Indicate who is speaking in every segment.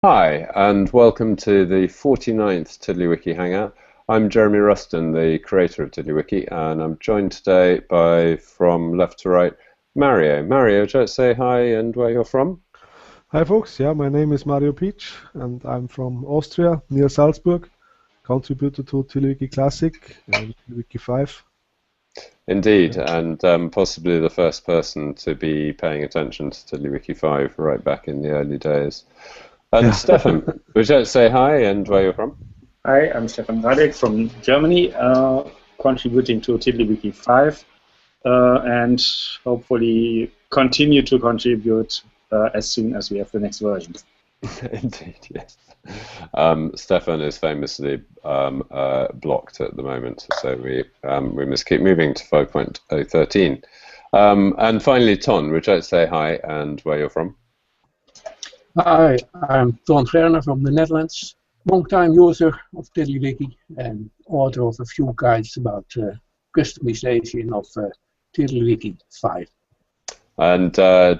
Speaker 1: Hi, and welcome to the 49th TiddlyWiki Hangout. I'm Jeremy Ruston, the creator of TiddlyWiki, and I'm joined today by, from left to right, Mario. Mario, just say hi and where you're from.
Speaker 2: Hi folks, yeah, my name is Mario Peach and I'm from Austria, near Salzburg, contributor to TiddlyWiki Classic and TiddlyWiki 5.
Speaker 1: Indeed,
Speaker 2: Yeah.
Speaker 1: and possibly the first person to be paying attention to TiddlyWiki 5 right back in the early days. And
Speaker 2: Yeah.
Speaker 1: Stephan, would you say hi and where you're from?
Speaker 3: Hi, I'm Stephan from Germany, contributing to TiddlyWiki 5, and hopefully continue to contribute as soon as we have the next version.
Speaker 1: Indeed, yes. Stephan is famously blocked at the moment, so we must keep moving to 5.013. And finally, Ton, would you like to say hi and where you're from?
Speaker 4: Hi, I'm Ton Gerner from the Netherlands, long-time user of TiddlyWiki and author of a few guides about customization of TiddlyWiki 5.
Speaker 1: And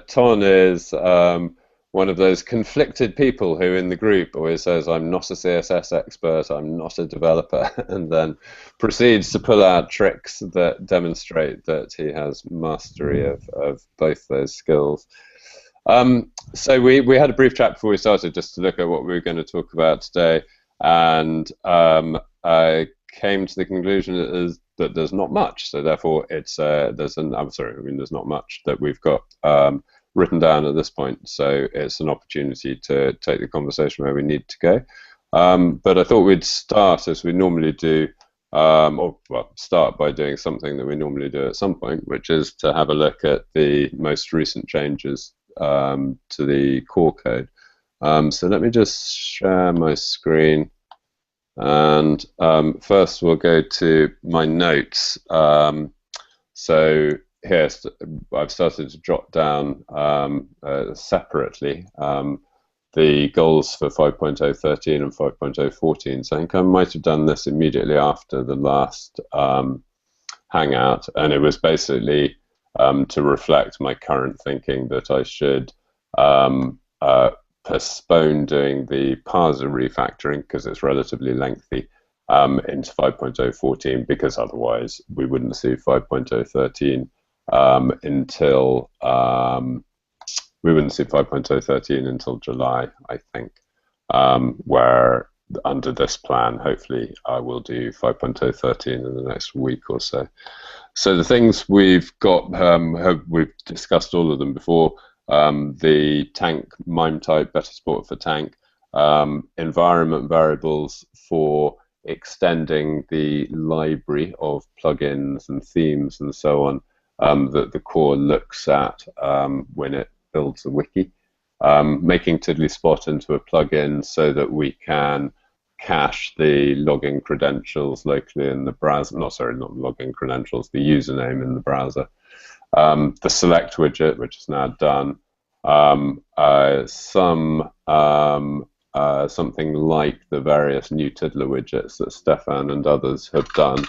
Speaker 1: Ton is one of those conflicted people who in the group always says, I'm not a CSS expert, I'm not a developer, and then proceeds to pull out tricks that demonstrate that he has mastery of both those skills. So we had a brief chat before we started just to look at what we were going to talk about today, and I came to the conclusion that there's not much. So therefore, there's not much that we've got written down at this point. So it's an opportunity to take the conversation where we need to go. But I thought we'd start as we normally do. Start by doing something that we normally do at some point, which is to have a look at the most recent changes to the core code. So let me just share my screen, and first we'll go to my notes. So here I've started to jot down separately the goals for 5.013 and 5.014. So I think I might have done this immediately after the last Hangout, and it was basically to reflect my current thinking that I should postpone doing the parser refactoring because it's relatively lengthy into 5.014, because otherwise we wouldn't see 5.013 until we wouldn't see 5.013 until July, I think, where under this plan, hopefully I will do 5.013 in the next week or so. So the things we've got, we've discussed all of them before. The tank MIME type, better support for tank, environment variables for extending the library of plugins and themes and so on that the core looks at when it builds a wiki, making TiddlySpot into a plugin so that we can cache the login credentials locally in the browser. Not login credentials, the username in the browser. The select widget, which is now done. Something like the various new Tiddler widgets that Stephan and others have done.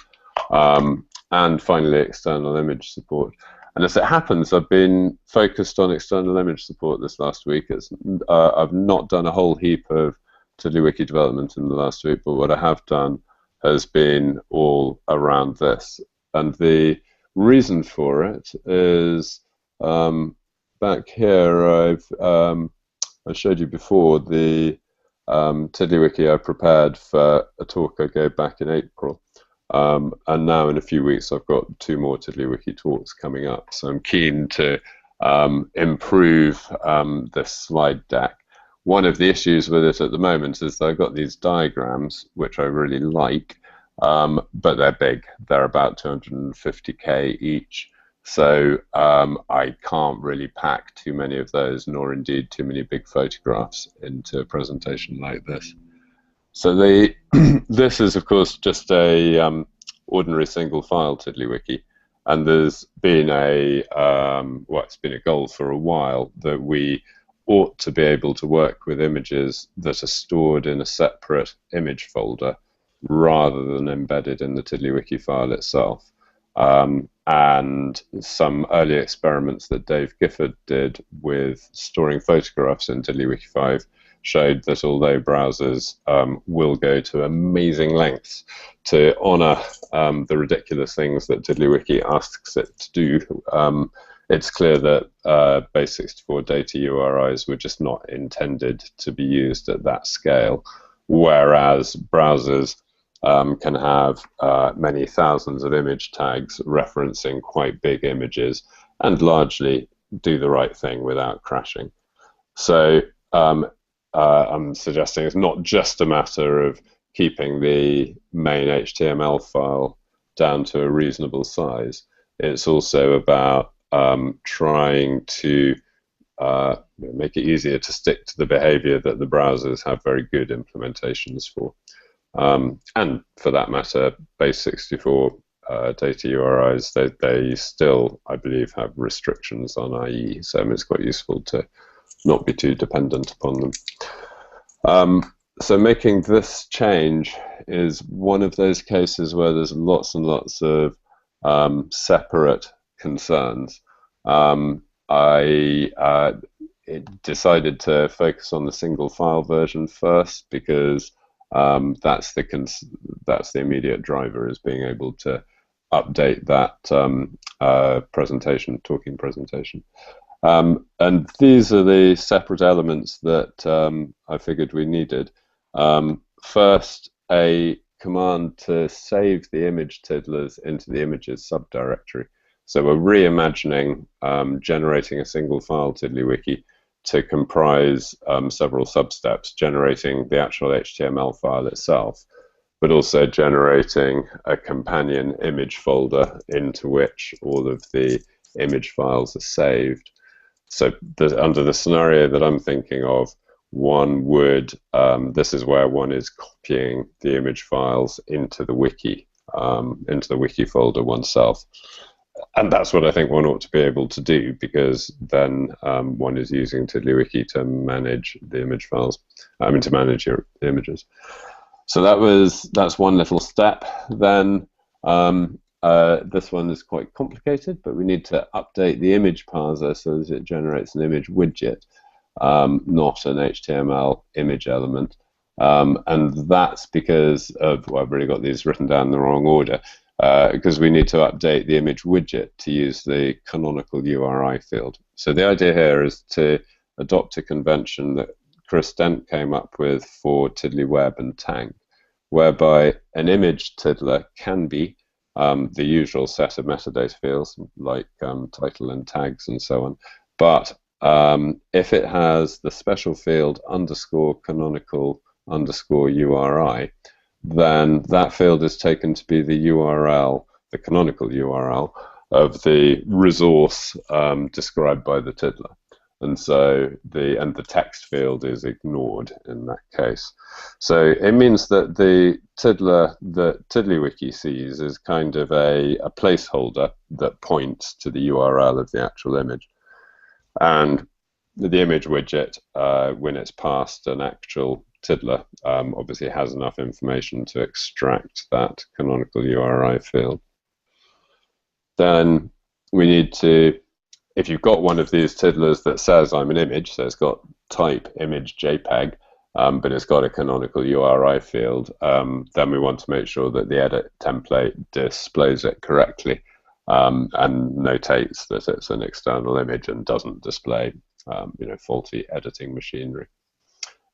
Speaker 1: And finally, external image support. And as it happens, I've been focused on external image support this last week. I've not done a whole heap of TiddlyWiki development in the last week, but what I have done has been all around this. And the reason for it is back here. I showed you before the TiddlyWiki I prepared for a talk I gave back in April. And now in a few weeks I've got 2 more TiddlyWiki talks coming up. So I'm keen to improve this slide deck. One of the issues with it at the moment is that I've got these diagrams, which I really like, but they're big. They're about 250K each. So I can't really pack too many of those, nor indeed too many big photographs into a presentation like this. So this is, of course, just a ordinary single file TiddlyWiki, and there's been it's been a goal for a while that we ought to be able to work with images that are stored in a separate image folder rather than embedded in the TiddlyWiki file itself. And some early experiments that Dave Gifford did with storing photographs in TiddlyWiki 5 showed that although browsers will go to amazing lengths to honor the ridiculous things that TiddlyWiki asks it to do, it's clear that base64 data URIs were just not intended to be used at that scale, whereas browsers can have many thousands of image tags referencing quite big images and largely do the right thing without crashing. So I'm suggesting it's not just a matter of keeping the main HTML file down to a reasonable size. It's also about trying to make it easier to stick to the behavior that the browsers have very good implementations for. And for that matter, base64 data URIs, they still, I believe, have restrictions on IE, so it's quite useful to not be too dependent upon them. So making this change is one of those cases where there's lots and lots of separate concerns. I decided to focus on the single file version first because that's the immediate driver, is being able to update that talking presentation. And these are the separate elements that I figured we needed. First, a command to save the image tiddlers into the images subdirectory. So we're reimagining generating a single file TiddlyWiki to comprise several substeps, generating the actual HTML file itself, but also generating a companion image folder into which all of the image files are saved. So under the scenario that I'm thinking of, one would, this is where one is copying the image files into the wiki folder oneself. And that's what I think one ought to be able to do, because then one is using TiddlyWiki to manage the image files, to manage your images. So that's one little step. Then this one is quite complicated, but we need to update the image parser so that it generates an image widget, not an HTML image element. And that's because of, well, I've really got these written down in the wrong order, because we need to update the image widget to use the canonical URI field. So the idea here is to adopt a convention that Chris Dent came up with for TiddlyWeb and Tang, whereby an image tiddler can be the usual set of metadata fields like title and tags and so on, but if it has the special field _canonical _URI, then that field is taken to be the URL, the canonical URL of the resource described by the tiddler, and so the text field is ignored in that case. So it means that the tiddler that TiddlyWiki sees is kind of a placeholder that points to the URL of the actual image, and the image widget, when it's passed an actual tiddler, obviously has enough information to extract that canonical URI field. Then we need to, if you've got one of these tiddlers that says I'm an image, so it's got type image JPEG, but it's got a canonical URI field, then we want to make sure that the edit template displays it correctly and notates that it's an external image and doesn't display faulty editing machinery.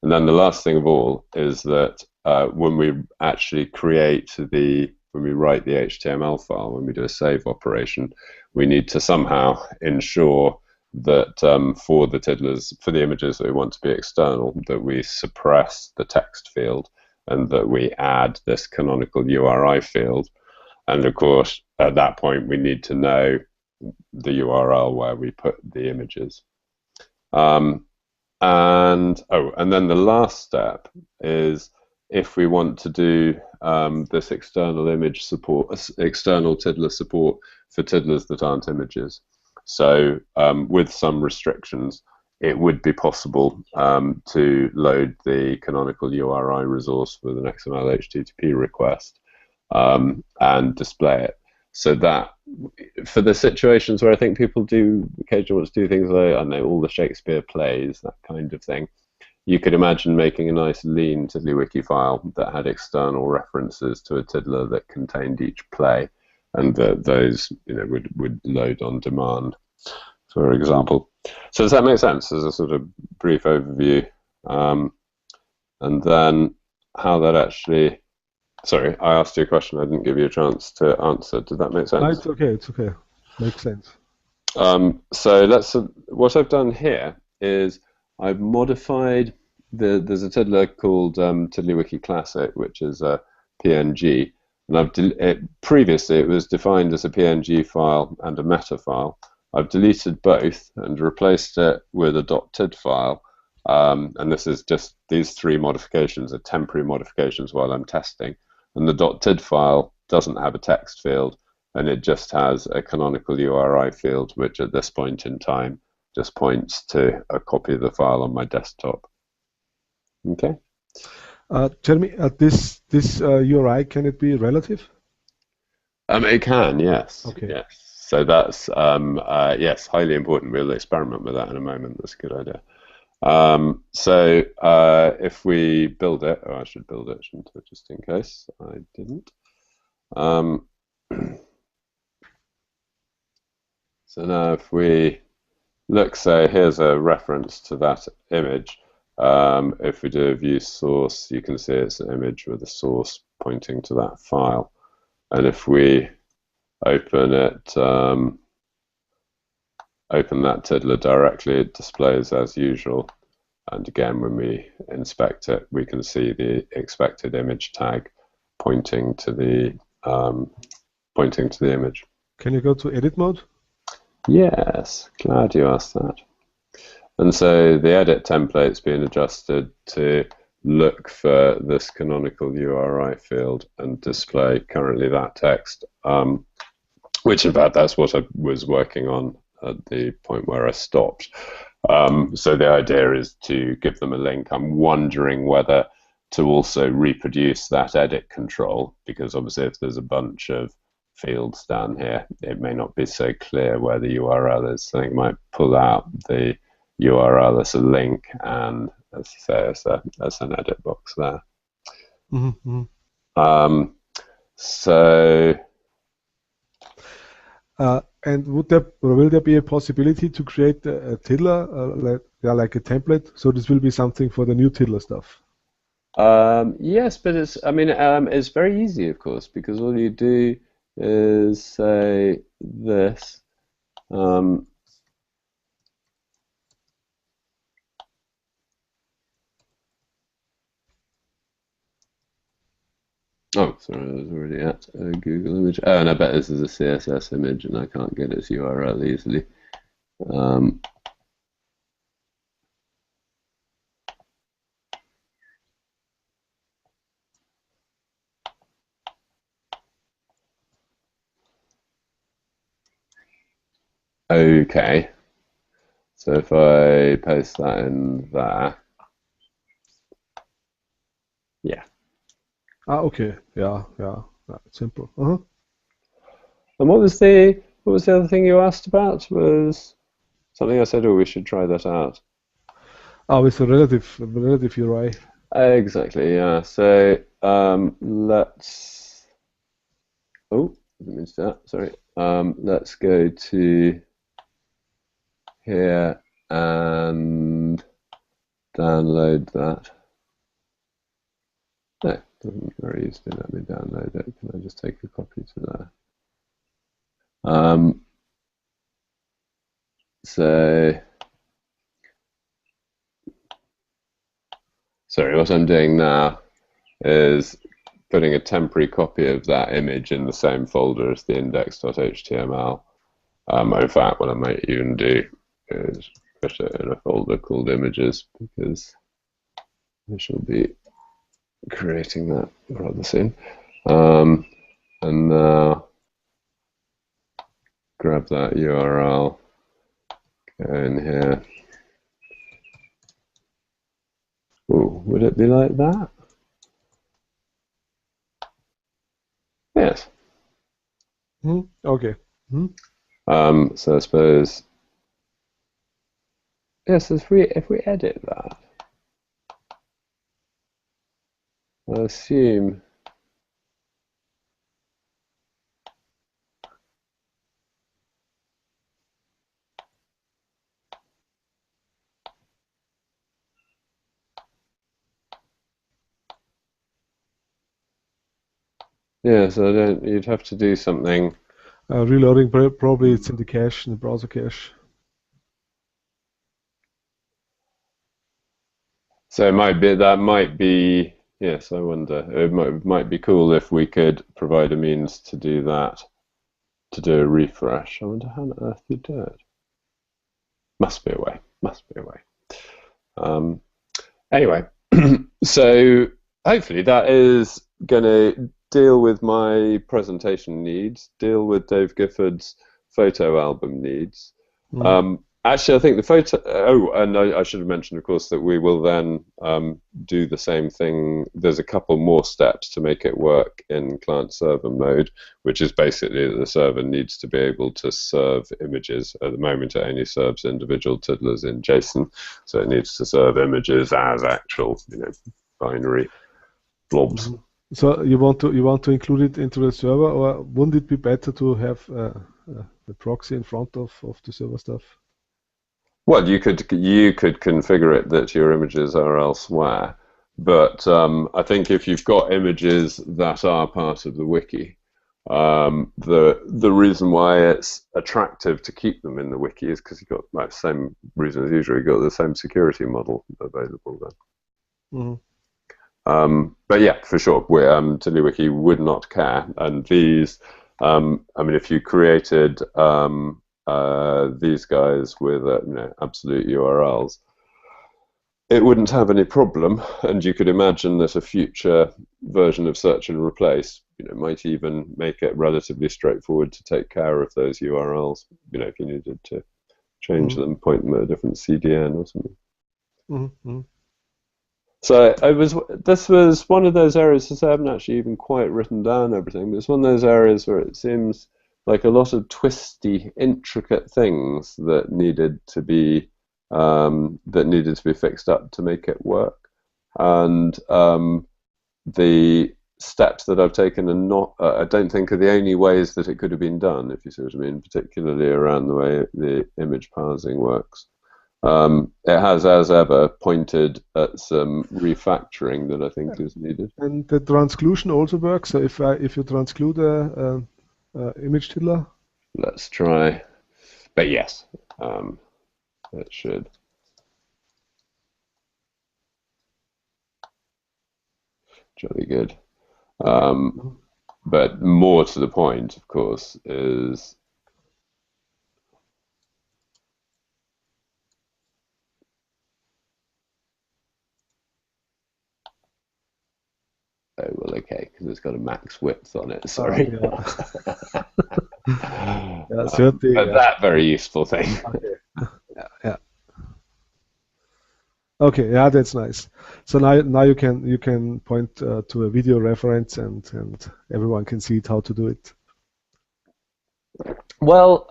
Speaker 1: And then the last thing of all is that when we actually when we write the HTML file, when we do a save operation, we need to somehow ensure that for the tiddlers, for the images that we want to be external, that we suppress the text field and that we add this canonical URI field. And of course, at that point, we need to know the URL where we put the images. And then the last step is if we want to do this external image support, external tiddler support for tiddlers that aren't images. So with some restrictions, it would be possible to load the canonical URI resource with an XML HTTP request and display it. So that, for the situations where I think people do occasionally want to do things like, I don't know, all the Shakespeare plays, that kind of thing, you could imagine making a nice lean TiddlyWiki file that had external references to a tiddler that contained each play, and that those would load on demand, for example. So does that make sense as a sort of brief overview? And then how that actually... Sorry, I asked you a question I didn't give you a chance to answer. Did that make sense?
Speaker 2: No, it's okay. It's okay. Makes sense.
Speaker 1: So what I've done here is I've modified there's a tiddler called TiddlyWiki Classic, which is a PNG, and previously it was defined as a PNG file and a meta file. I've deleted both and replaced it with a .tid file, and this is just these three modifications are temporary modifications while I'm testing, and the .tid file doesn't have a text field, and it just has a canonical URI field, which at this point in time just points to a copy of the file on my desktop. Okay.
Speaker 2: Jeremy, this URI, can it be relative?
Speaker 1: It can, yes.
Speaker 2: Okay.
Speaker 1: Yes. So that's yes, highly important. We'll experiment with that in a moment. That's a good idea. If we build it, I should build it, shouldn't I, just in case I didn't. So now if we look, say, here's a reference to that image. If we do a view source, you can see it's an image with a source pointing to that file. And if we open it, open that tiddler directly, it displays as usual. And again, when we inspect it, we can see the expected image tag pointing to the image.
Speaker 2: Can you go to edit mode?
Speaker 1: Yes, glad you asked that. And so the edit template's been adjusted to look for this canonical URI field and display currently that text, which in fact that's what I was working on at the point where I stopped. So the idea is to give them a link. I'm wondering whether to also reproduce that edit control, because obviously if there's a bunch of fields down here, it may not be so clear where the URL is. So I might pull out the URL as a link and, as you say, as an edit box there.
Speaker 2: Mm-hmm. And will there be a possibility to create a tiddler, like a template? So this will be something for the new tiddler stuff.
Speaker 1: Yes, but it's very easy, of course, because all you do is say this. Oh, sorry, I was already at a Google image. Oh, and I bet this is a CSS image, and I can't get its URL easily. Okay, so if I paste that in there, yeah.
Speaker 2: Okay, yeah, simple.
Speaker 1: And what was the other thing you asked about? Was something I said, oh, we should try that out.
Speaker 2: Oh, it's a relative URI.
Speaker 1: Exactly, yeah. So let's. Oh, didn't mean to do that. Sorry. Let's go to here and download that. No, it doesn't very easily let me download it. Can I just take a copy to there? Sorry, what I'm doing now is putting a temporary copy of that image in the same folder as the index.html. In fact, what I might even do is put it in a folder called images, because I shall be creating that rather soon. And now grab that URL, go in here. Ooh, would it be like that? Yes.
Speaker 2: Okay.
Speaker 1: So I suppose, yes, if we edit that, I assume. Yeah, so you'd have to do something.
Speaker 2: Reloading, probably it's in the cache, in the browser cache.
Speaker 1: So that might be, yes, I wonder. It might be cool if we could provide a means to do that, to do a refresh. I wonder how on earth you do it. Must be a way, must be a way. Anyway, so hopefully that is going to deal with my presentation needs, deal with Dave Gifford's photo album needs. Actually, I think the photo. Oh, and I should have mentioned, of course, that we will then do the same thing. There's a couple more steps to make it work in client-server mode, which is basically that the server needs to be able to serve images. At the moment, it only serves individual tiddlers in JSON, so it needs to serve images as actual, binary blobs.
Speaker 2: So you want to include it into the server, or wouldn't it be better to have the proxy in front of the server stuff?
Speaker 1: Well, you could configure it that your images are elsewhere, but I think if you've got images that are part of the wiki, the reason why it's attractive to keep them in the wiki is because you've got the same reason as usual. You've got the same security model available then. But yeah, for sure, TiddlyWiki would not care. And these, I mean, if you created these guys with absolute URLs, it wouldn't have any problem, and you could imagine that a future version of search and replace might even make it relatively straightforward to take care of those URLs, if you needed to change them, point them at a different CDN or something. So this was one of those areas, I haven't actually even quite written down everything, but it's one of those areas where it seems like a lot of twisty, intricate things that needed to be fixed up to make it work. And the steps that I've taken are not, I don't think, are the only ways that it could have been done, if you see what I mean, particularly around the way the image parsing works. It has, as ever, pointed at some refactoring that I think is needed. And
Speaker 2: the transclusion also works. So if you transclude image tiddler,
Speaker 1: let's try. But yes, it should. Jolly good. But more to the point, of course, is oh, well, okay, because it's got a max width on it, sorry.
Speaker 2: Yeah, certainly,
Speaker 1: but that very useful thing.
Speaker 2: Okay. Yeah. Okay, yeah, that's nice. So now you can point to a video reference and everyone can see it how to do it.
Speaker 1: Well,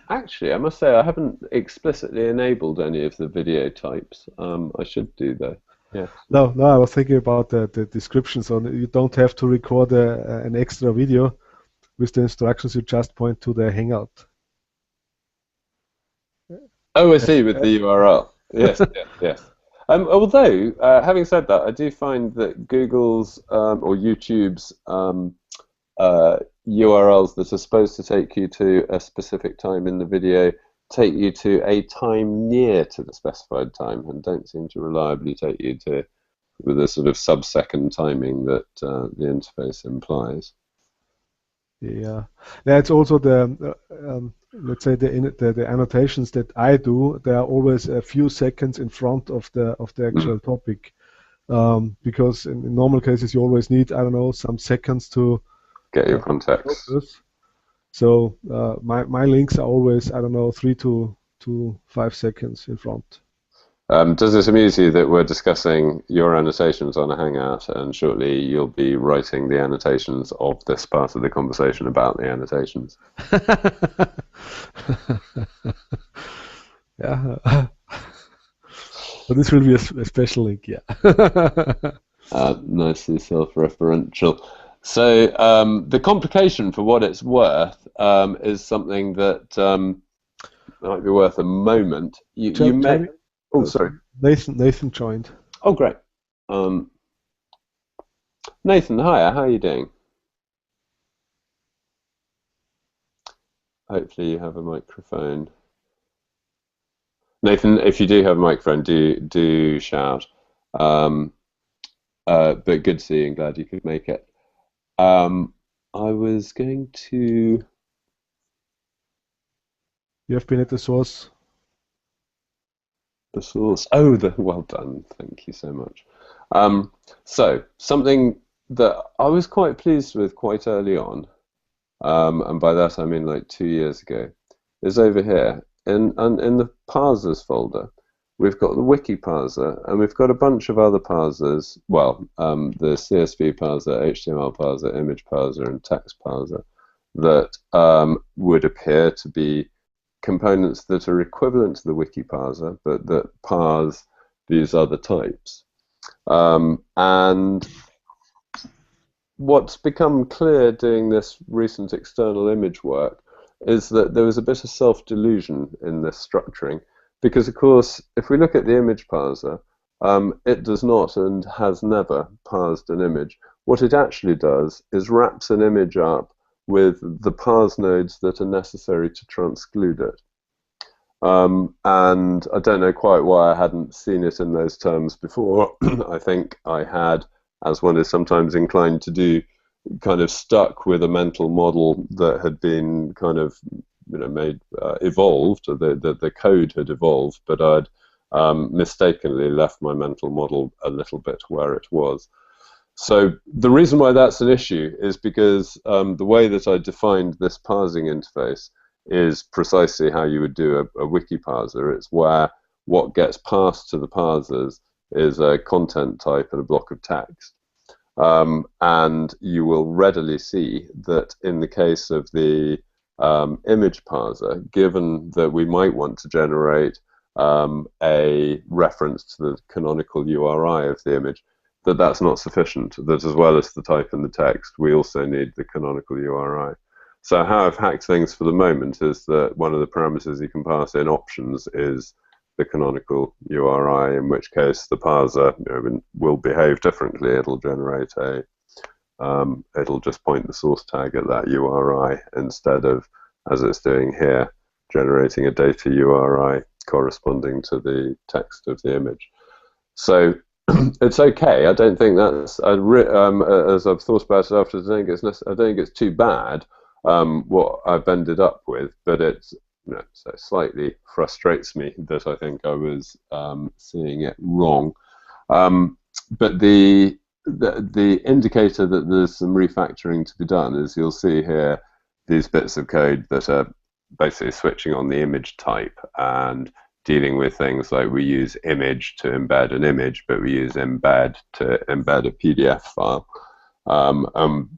Speaker 1: actually, I must say I haven't explicitly enabled any of the video types. I should do though. Yeah.
Speaker 2: No, I was thinking about the description, so you don't have to record an extra video. With the instructions, you just point to the Hangout.
Speaker 1: Oh, I see, with the URL. Yes, yes. Although, having said that, I do find that Google's or YouTube's URLs that are supposed to take you to a specific time in the video take you to a time near to the specified time and don't seem to reliably take you to with a sort of sub-second timing that the interface implies.
Speaker 2: Yeah, that's also the let's say the annotations that I do. They are always a few seconds in front of the actual topic, because in normal cases you always need, I don't know, some seconds to
Speaker 1: get your context.
Speaker 2: So my links are always, I don't know, 3 to 5 seconds in front.
Speaker 1: Does this amuse you that we're discussing your annotations on a Hangout, and shortly you'll be writing the annotations of this part of the conversation about the annotations?
Speaker 2: Yeah. But this will be a special link, yeah.
Speaker 1: Nicely self-referential. So the complication, for what it's worth, is something that might be worth a moment. You may. Oh, sorry.
Speaker 2: Nathan joined.
Speaker 1: Oh, great. Nathan, hiya. How are you doing? Hopefully you have a microphone. Nathan, if you do have a microphone, do shout. But good to see you and glad you could make it. I was going to...
Speaker 2: You have been at the source.
Speaker 1: The source. Oh, well done. Thank you so much. So, something that I was quite pleased with quite early on, and by that I mean like 2 years ago, is over here. In the parsers folder, we've got the wiki parser, and we've got a bunch of other parsers. Well, the CSV parser, HTML parser, image parser, and text parser that would appear to be components that are equivalent to the wiki parser, but that parse these other types. And what's become clear doing this recent external image work is that there was a bit of self-delusion in this structuring, because of course if we look at the image parser, it does not and has never parsed an image. What it actually does is wraps an image up with the parse nodes that are necessary to transclude it. And I don't know quite why I hadn't seen it in those terms before. I think I had, as one is sometimes inclined to do, kind of stuck with a mental model that had been kind of, made evolved. The code had evolved, but I'd mistakenly left my mental model a little bit where it was. So the reason why that's an issue is because the way that I defined this parsing interface is precisely how you would do a wiki parser. It's where what gets passed to the parsers is a content type and a block of text. And you will readily see that in the case of the image parser, given that we might want to generate a reference to the canonical URI of the image, that's not sufficient, that as well as the type and the text, we also need the canonical URI. So how I've hacked things for the moment is that one of the parameters you can pass in options is the canonical URI, in which case the parser will behave differently. It'll generate it'll just point the source tag at that URI instead of, as it's doing here, generating a data URI corresponding to the text of the image. So it's okay. I don't think that's, as I've thought about it after, I don't think it's too bad what I've ended up with, but it's, so slightly frustrates me that I think I was seeing it wrong. But the indicator that there's some refactoring to be done is you'll see here these bits of code that are basically switching on the image type and dealing with things like we use image to embed an image, but we use embed to embed a PDF file.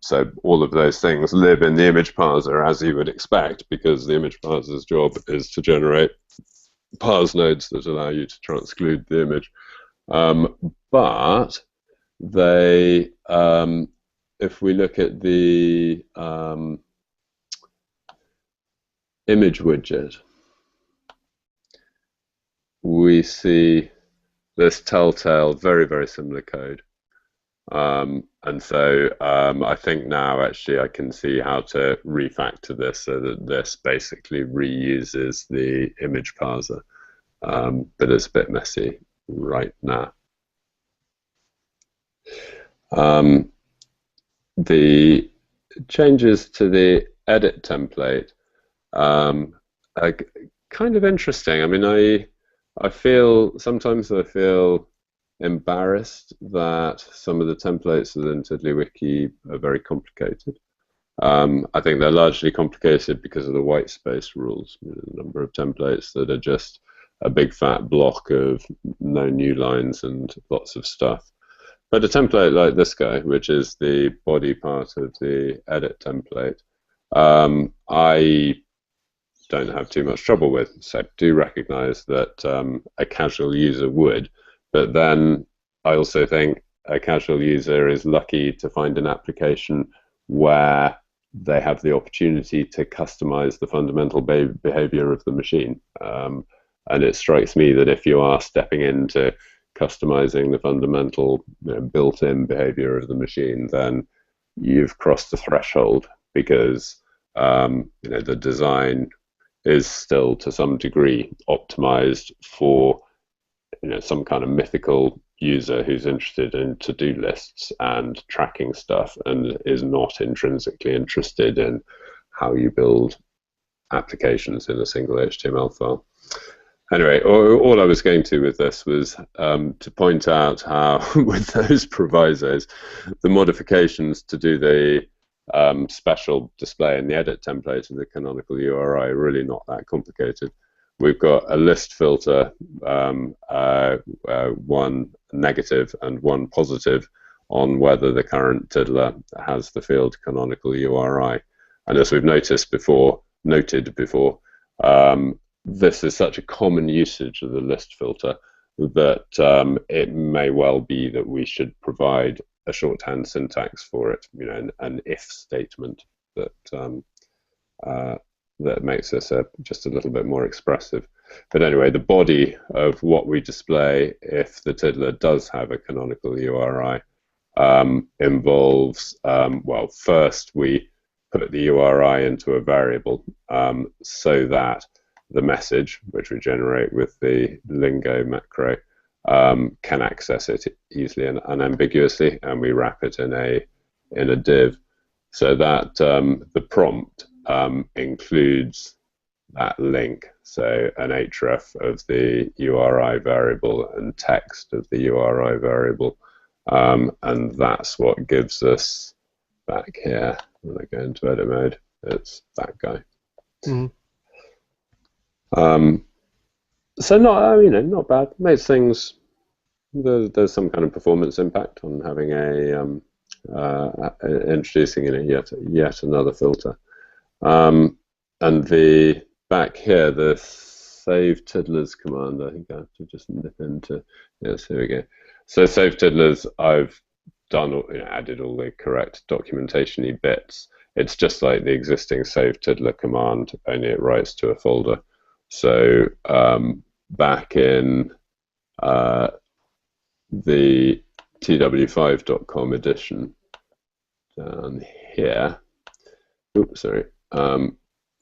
Speaker 1: So all of those things live in the image parser, as you would expect, because the image parser's job is to generate parse nodes that allow you to transclude the image. But they, if we look at the image widget, we see this telltale, very, very similar code. And so I think now actually I can see how to refactor this so that this basically reuses the image parser, but it's a bit messy right now. The changes to the edit template are kind of interesting. I mean, sometimes I feel embarrassed that some of the templates within TiddlyWiki are very complicated. I think they're largely complicated because of the white space rules, the number of templates that are just a big fat block of no new lines and lots of stuff. But a template like this guy, which is the body part of the edit template, I don't have too much trouble with. So I do recognize that a casual user would. But then I also think a casual user is lucky to find an application where they have the opportunity to customize the fundamental behavior of the machine. And it strikes me that if you are stepping into customizing the fundamental built-in behavior of the machine, then you've crossed the threshold, because the design is still to some degree optimized for some kind of mythical user who's interested in to-do lists and tracking stuff, and is not intrinsically interested in how you build applications in a single HTML file. Anyway, all I was going to with this was to point out how, with those provisos, the modifications to do the special display in the edit template of the canonical URI are really not that complicated. We've got a list filter, one negative and one positive, on whether the current tiddler has the field canonical URI. And as we've noted before, this is such a common usage of the list filter that it may well be that we should provide a shorthand syntax for it, an if statement that that makes this just a little bit more expressive. But anyway, the body of what we display if the tiddler does have a canonical URI involves, well, first we put the URI into a variable so that the message, which we generate with the lingo macro, can access it easily and unambiguously, and we wrap it in a div, so that the prompt includes that link, so an href of the URI variable and text of the URI variable, and that's what gives us back here. When I go into edit mode, it's that guy.
Speaker 2: Mm-hmm.
Speaker 1: So not bad. Makes things. There's some kind of performance impact on having introducing in yet another filter. And the back here, the save tiddlers command, I think I have to just nip into. Yes, here we go. So save tiddlers, I've done, added all the correct documentation-y bits. It's just like the existing save tiddler command, only it writes to a folder. So back in the tw5.com edition down here, oops, sorry,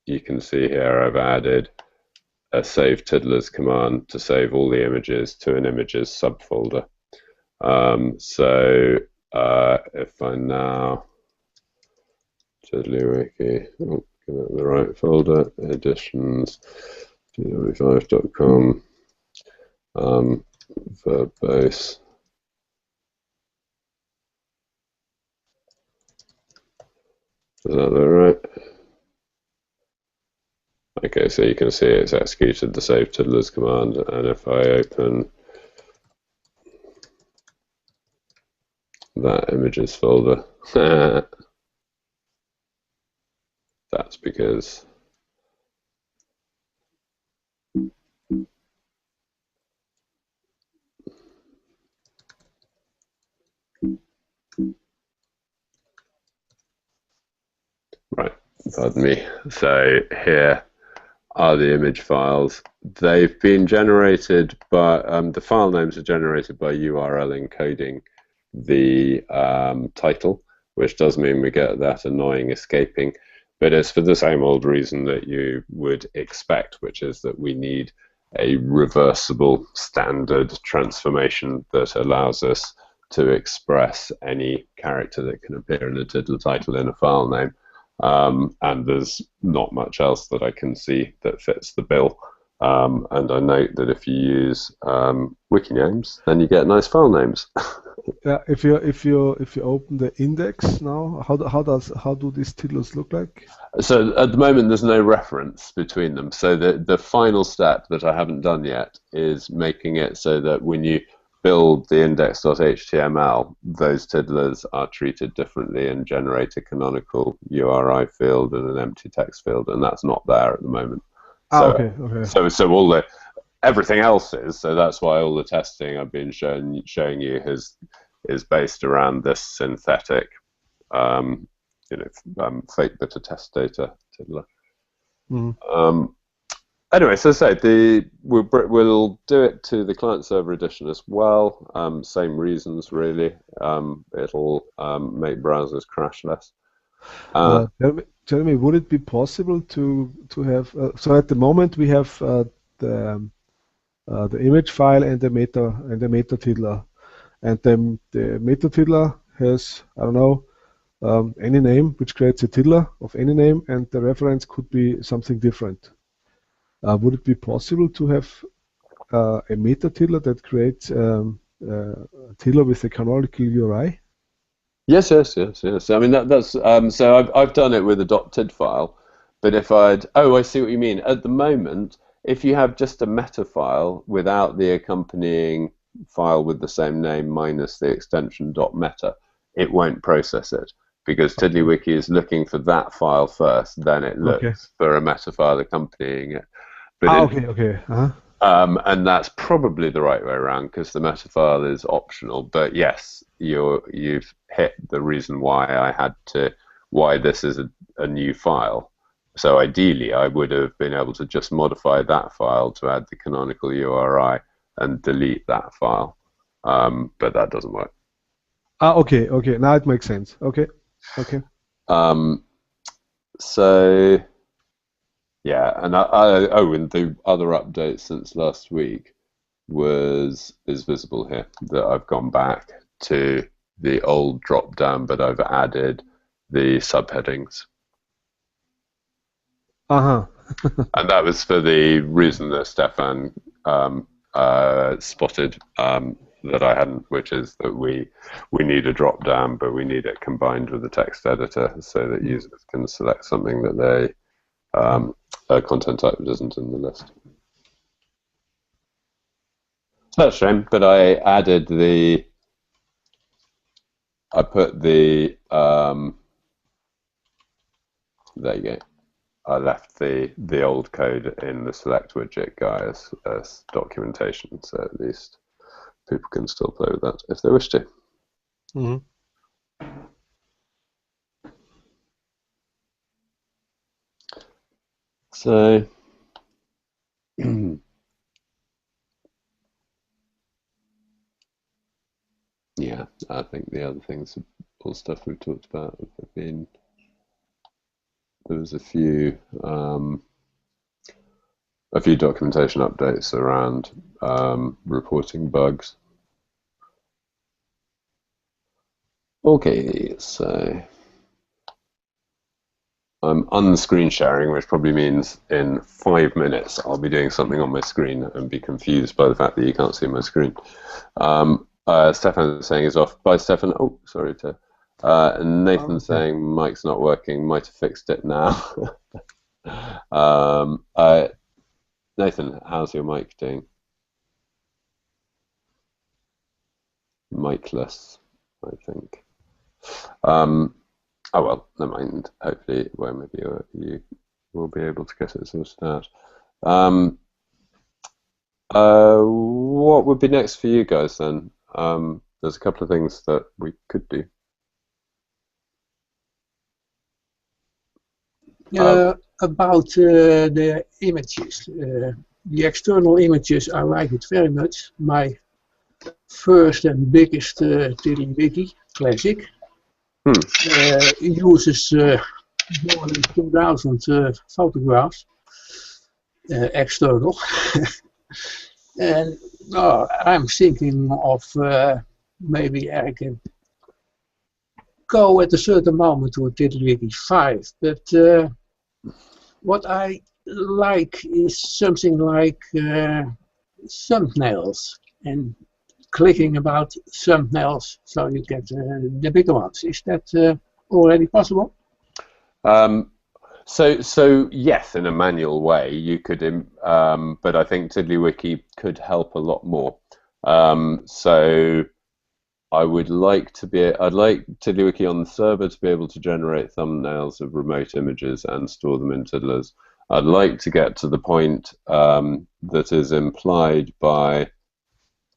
Speaker 1: you can see here I've added a save tiddlers command to save all the images to an images subfolder. So if I now TiddlyWiki, give it the right folder, editions, tw5.com, verbose. Is that right? Okay, so you can see it's executed the save tiddlers command, and if I open that images folder, that's because right, pardon me. So here are the image files. They've been generated by, the file names are generated by URL encoding the title, which does mean we get that annoying escaping, but it's for the same old reason that you would expect, which is that we need a reversible standard transformation that allows us to express any character that can appear in a tiddler title in a file name. And there's not much else that I can see that fits the bill. And I note that if you use wiki names, then you get nice file names.
Speaker 2: Yeah, if you open the index now, how do these tiddlers look like?
Speaker 1: So at the moment there's no reference between them. So the final step that I haven't done yet is making it so that when you build the index.html, those tiddlers are treated differently and generate a canonical URI field and an empty text field, and that's not there at the moment. So,
Speaker 2: okay.
Speaker 1: So all the everything else is. So that's why all the testing I've been showing you has is based around this synthetic, fake bit of test data tiddler. Anyway, so say we'll do it to the client-server edition as well. Same reasons, really. It'll make browsers crash less.
Speaker 2: Tell me, would it be possible to have? So at the moment we have the image file and the meta tiddler, and then the meta tiddler has, I don't know, any name which creates a tiddler of any name, and the reference could be something different. Would it be possible to have a meta tiddler that creates a tiddler with a canonical URI?
Speaker 1: Yes. I mean that's so I've done it with a .tid file, but if I see what you mean. At the moment, if you have just a meta file without the accompanying file with the same name minus the extension .meta, it won't process it, because TiddlyWiki is looking for that file first, then it looks for a meta file accompanying it. But and that's probably the right way around, because the meta file is optional. But yes, you've hit the reason why this is a new file. So ideally, I would have been able to just modify that file to add the canonical URI and delete that file, but that doesn't work.
Speaker 2: Okay. Now it makes sense. Okay.
Speaker 1: So yeah, and and the other update since last week is visible here, that I've gone back to the old drop down, but I've added the subheadings. And that was for the reason that Stephan spotted that I hadn't, which is that we need a drop down, but we need it combined with the text editor so that users can select something that they a content type that isn't in the list. So that's a shame, but I added I put the there you go. I left the old code in the select widget guy as documentation, so at least people can still play with that if they wish to. So yeah, I think the other things, all stuff we've talked about, have been. There was a few documentation updates around reporting bugs. Okay, so I'm unscreen sharing, which probably means in 5 minutes I'll be doing something on my screen and be confused by the fact that you can't see my screen. Stephan is saying is off. Bye, Stephan. Oh, sorry to. And Nathan saying mic's not working. Might have fixed it now. Nathan, how's your mic doing? Micless, I think. Oh well, never mind. Hopefully, well, maybe you will be able to get it sorted out. What would be next for you guys then? There's a couple of things that we could do.
Speaker 4: About the images, the external images, I like it very much. My first and biggest TiddlyWiki classic uses more than 2,000 photographs external, and I'm thinking of maybe I can go at a certain moment to TiddlyWiki 5, but what I like is something like thumbnails, and clicking about thumbnails so you get the bigger ones. Is that already possible?
Speaker 1: So yes, in a manual way you could, but I think TiddlyWiki could help a lot more. So I'd like TiddlyWiki on the server to be able to generate thumbnails of remote images and store them in tiddlers. I'd like to get to the point that is implied by,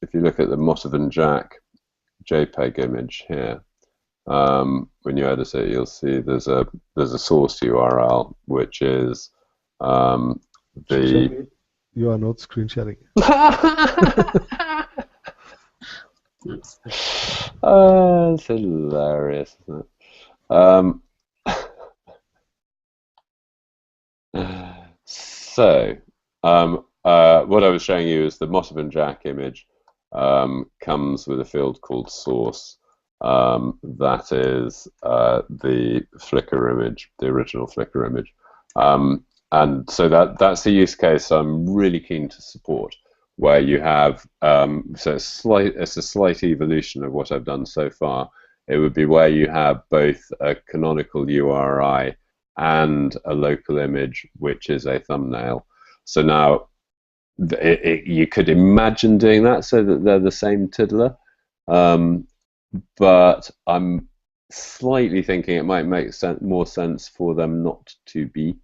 Speaker 1: if you look at the Motiv and Jack JPEG image here. When you edit it, you'll see there's a source URL, which is the.
Speaker 2: You are not screen sharing.
Speaker 1: It's hilarious, isn't it? So, what I was showing you is the Motiv and Jack image comes with a field called source. That is the Flickr image, the original Flickr image. And so that's the use case I'm really keen to support, where you have, so it's a slight evolution of what I've done so far. It would be where you have both a canonical URI and a local image, which is a thumbnail. So now you could imagine doing that so that they're the same tiddler, but I'm slightly thinking it might make more sense for them not to be,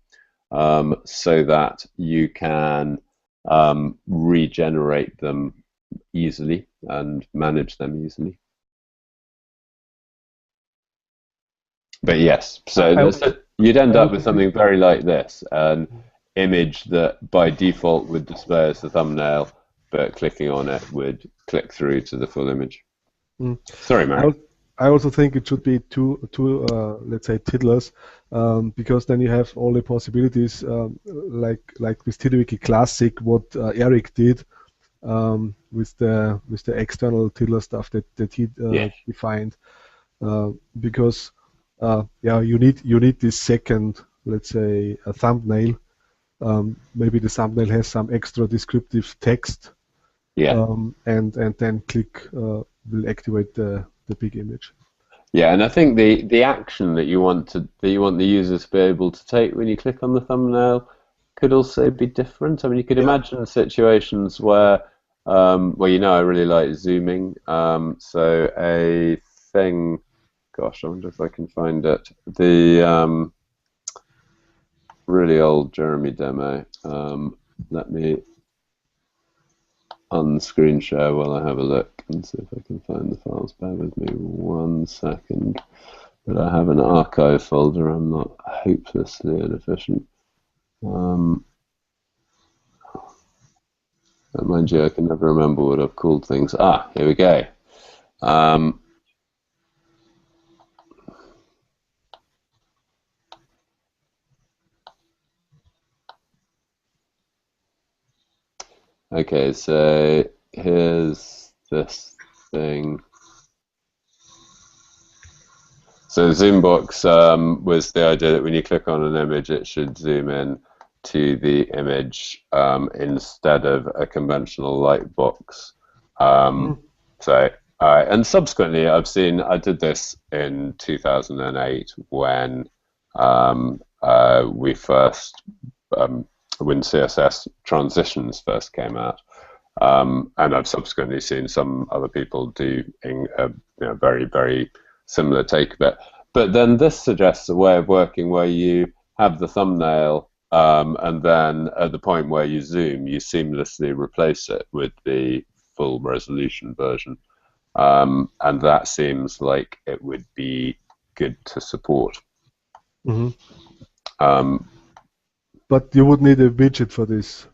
Speaker 1: so that you can regenerate them easily and manage them easily. But yes, so you'd end up with something very like this, an image that by default would display as the thumbnail, but clicking on it would click through to the full image. Sorry, Mary.
Speaker 2: I also think it should be two let's say tiddlers, because then you have all the possibilities, like with TiddlyWiki Classic, what Eric did with the external tiddler stuff that he defined, because yeah, you need this second, let's say, a thumbnail. Maybe the thumbnail has some extra descriptive text, and then click will activate the big image.
Speaker 1: Yeah, and I think the action that you want the user to be able to take when you click on the thumbnail could also be different. I mean, you could imagine situations where, well, you know, I really like zooming. So a thing, gosh, I wonder if I can find it. The really old Jeremy demo. Let me unscreen share while I have a look and see if I can find the files. Bear with me 1 second. But I have an archive folder. I'm not hopelessly inefficient. Mind you, I can never remember what I've called things. Ah, here we go. Okay, so here's this thing. So Zoombox was the idea that when you click on an image, it should zoom in to the image instead of a conventional light box. So, and subsequently, I did this in 2008 when we first, when CSS transitions first came out, and I've subsequently seen some other people do very, very similar take of it. But then this suggests a way of working where you have the thumbnail, and then at the point where you zoom, you seamlessly replace it with the full resolution version, and that seems like it would be good to support.
Speaker 2: But you would need a widget for this,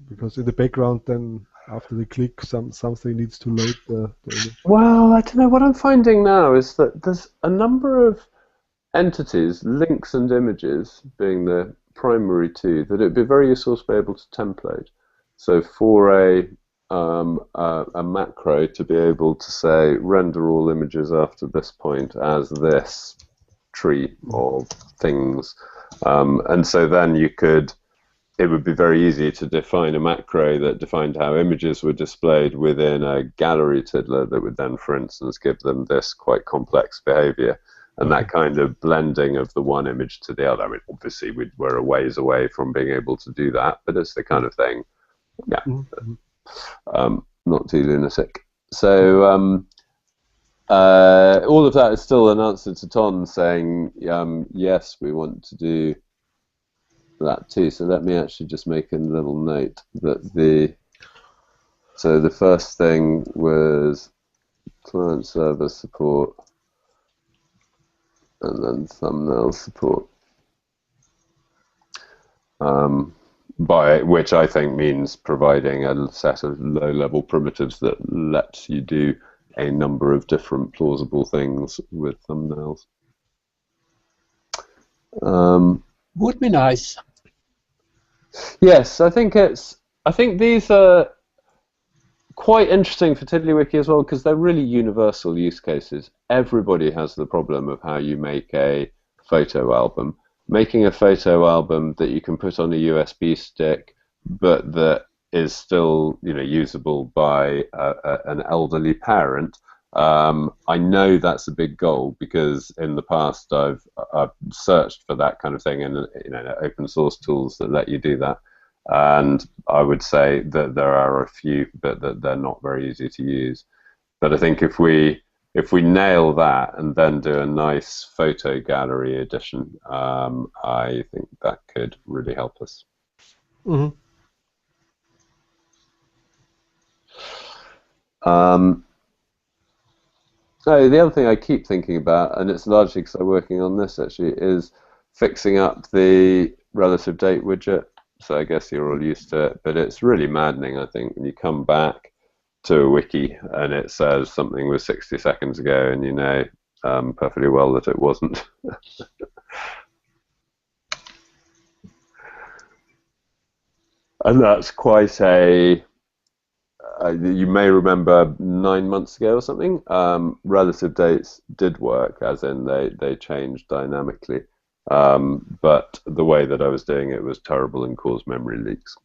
Speaker 2: because in the background, then after the click, something needs to load the image.
Speaker 1: Well, I don't know. What I'm finding now is that there's a number of entities, links and images being the primary two, that it'd be very useful to be able to template. So for a macro to be able to say render all images after this point as this tree of things. And so then it would be very easy to define a macro that defined how images were displayed within a gallery tiddler that would then, for instance, give them this quite complex behavior. And that kind of blending of the one image to the other. I mean, obviously, we're a ways away from being able to do that, but it's the kind of thing, not too lunatic. So all of that is still an answer to Ton saying, yes, we want to do that too. So let me actually just make a little note that the first thing was client server support, and then thumbnail support. By which I think means providing a set of low-level primitives that lets you do a number of different plausible things with thumbnails.
Speaker 4: Would be nice.
Speaker 1: Yes, I think these are quite interesting for TiddlyWiki as well, because they're really universal use cases. Everybody has the problem of how you make a photo album. Making a photo album that you can put on a USB stick, but that is still, usable by an elderly parent. I know that's a big goal, because in the past I've searched for that kind of thing in open source tools that let you do that, and I would say that there are a few, but that they're not very easy to use. But I think if we nail that and then do a nice photo gallery edition, I think that could really help us.
Speaker 2: Mm-hmm.
Speaker 1: Oh, the other thing I keep thinking about, and it's largely because I'm working on this actually, is fixing up the relative date widget. So I guess you're all used to it, but it's really maddening, I think, when you come back to a wiki and it says something was 60 seconds ago, and you know perfectly well that it wasn't. And that's quite a you may remember 9 months ago or something, relative dates did work, as in they changed dynamically, but the way that I was doing it was terrible and caused memory leaks.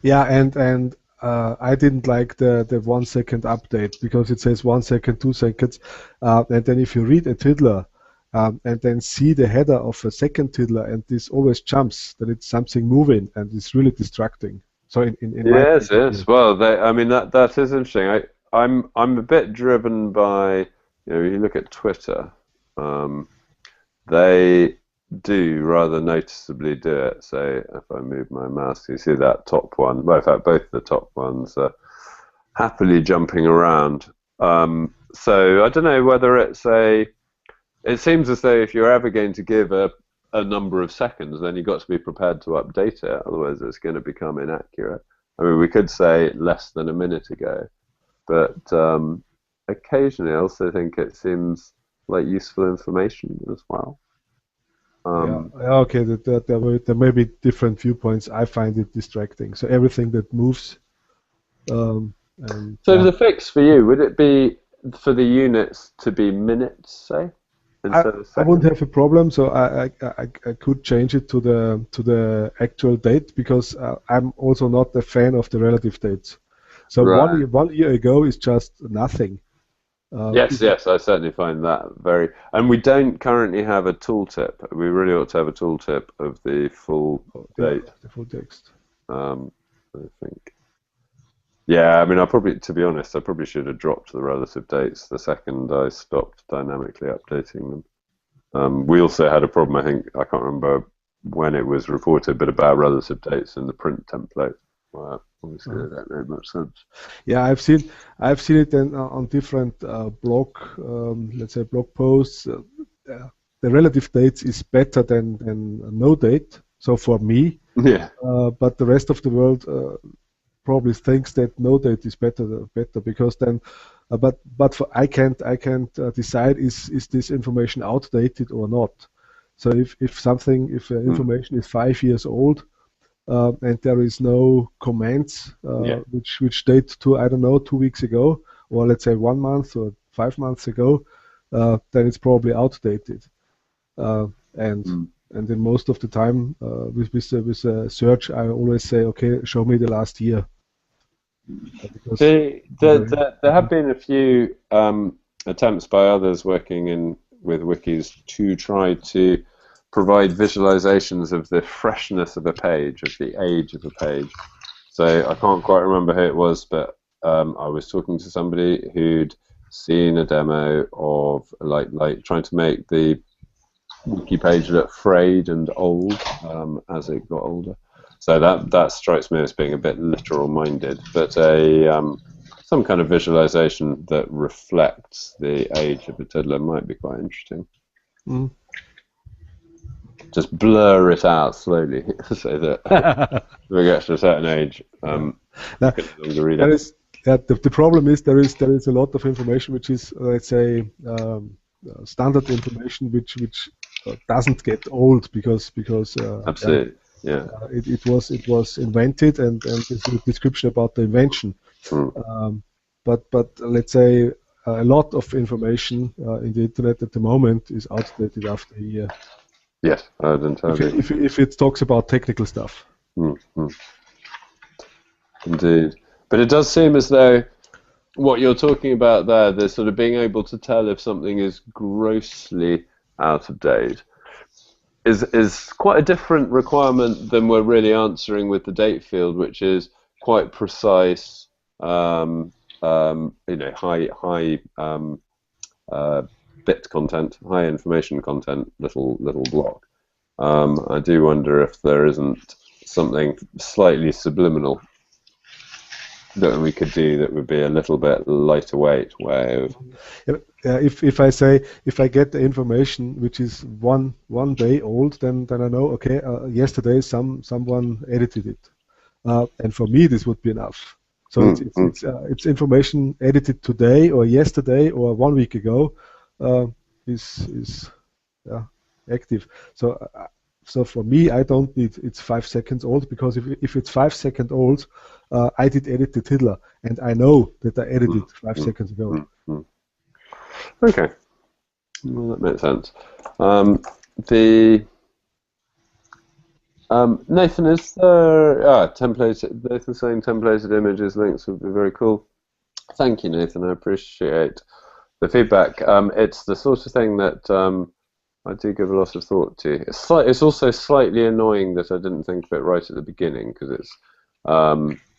Speaker 2: Yeah, and I didn't like the 1 second update, because it says 1 second, 2 seconds, and then if you read a tiddler and then see the header of a second tiddler, and this always jumps, that it's something moving, and it's really distracting. So in
Speaker 1: yes. Well, I mean that is interesting. I'm a bit driven by, you look at Twitter, they do rather noticeably do it. So if I move my mouse, you see that top one. Well, in fact, both the top ones are happily jumping around. So I don't know whether it seems as though if you're ever going to give a number of seconds, then you've got to be prepared to update it, otherwise it's going to become inaccurate. I mean, we could say less than a minute ago, but occasionally I also think it seems like useful information as well.
Speaker 2: Okay, there may be different viewpoints. I find it distracting. So everything that moves.
Speaker 1: So the fix for you, would it be for the units to be minutes, say?
Speaker 2: I wouldn't have a problem, so I could change it to the actual date, because I'm also not a fan of the relative dates. So
Speaker 1: right.
Speaker 2: one year ago is just nothing.
Speaker 1: Yes, I certainly find that very. And we don't currently have a tooltip. We really ought to have a tooltip of the full date.
Speaker 2: The full text.
Speaker 1: I think. Yeah, I mean, to be honest, I probably should have dropped the relative dates the second I stopped dynamically updating them. We also had a problem, I think, I can't remember when it was reported, but about relative dates in the print template. Well, obviously, they don't make much sense.
Speaker 2: Yeah, I've seen it then on different blog posts. The relative dates is better than no date. So for me,
Speaker 1: yeah.
Speaker 2: But the rest of the world probably thinks that no date is better because then, but I can't decide is this information outdated or not. So if information is 5 years old, and there is no comments which date to, I don't know, 2 weeks ago, or let's say 1 month or 5 months ago, then it's probably outdated. And then most of the time with a search, I always say, okay, show me the last year.
Speaker 1: There have been a few attempts by others working with wikis to try to provide visualizations of the freshness of a page, of the age of a page. So I can't quite remember who it was, but I was talking to somebody who'd seen a demo of like trying to make the wiki page look frayed and old as it got older. So that strikes me as being a bit literal-minded. But so some kind of visualization that reflects the age of a tiddler might be quite interesting.
Speaker 2: Mm.
Speaker 1: Just blur it out slowly so that if it gets to a certain age, you can no longer read it.
Speaker 2: The problem is there is a lot of information which is, let's say, standard information which doesn't get old because
Speaker 1: Absolutely. Yeah.
Speaker 2: It was invented and there's a description about the invention. But let's say a lot of information in the internet at the moment is outdated after a year.
Speaker 1: Yes, I don't tell you.
Speaker 2: If it talks about technical stuff.
Speaker 1: Indeed. But it does seem as though what you're talking about there, the sort of being able to tell if something is grossly out of date, is quite a different requirement than we're really answering with the date field, which is quite precise, high bit content, high information content, little block. I do wonder if there isn't something slightly subliminal that we could do that would be a little bit lighter weight way of.
Speaker 2: If I get the information which is one day old, then I know, okay, yesterday someone edited it, and for me this would be enough. So it's information edited today or yesterday or 1 week ago is active. So for me, I don't need it's 5 seconds old, because if it's 5 seconds old, I did edit the tiddler, and I know that I edited 5 seconds ago.
Speaker 1: Okay, well, that makes sense. Nathan, is there templated? Nathan saying templated images links would be very cool. Thank you, Nathan. I appreciate the feedback. It's the sort of thing that I do give a lot of thought to. It's also slightly annoying that I didn't think of it right at the beginning, because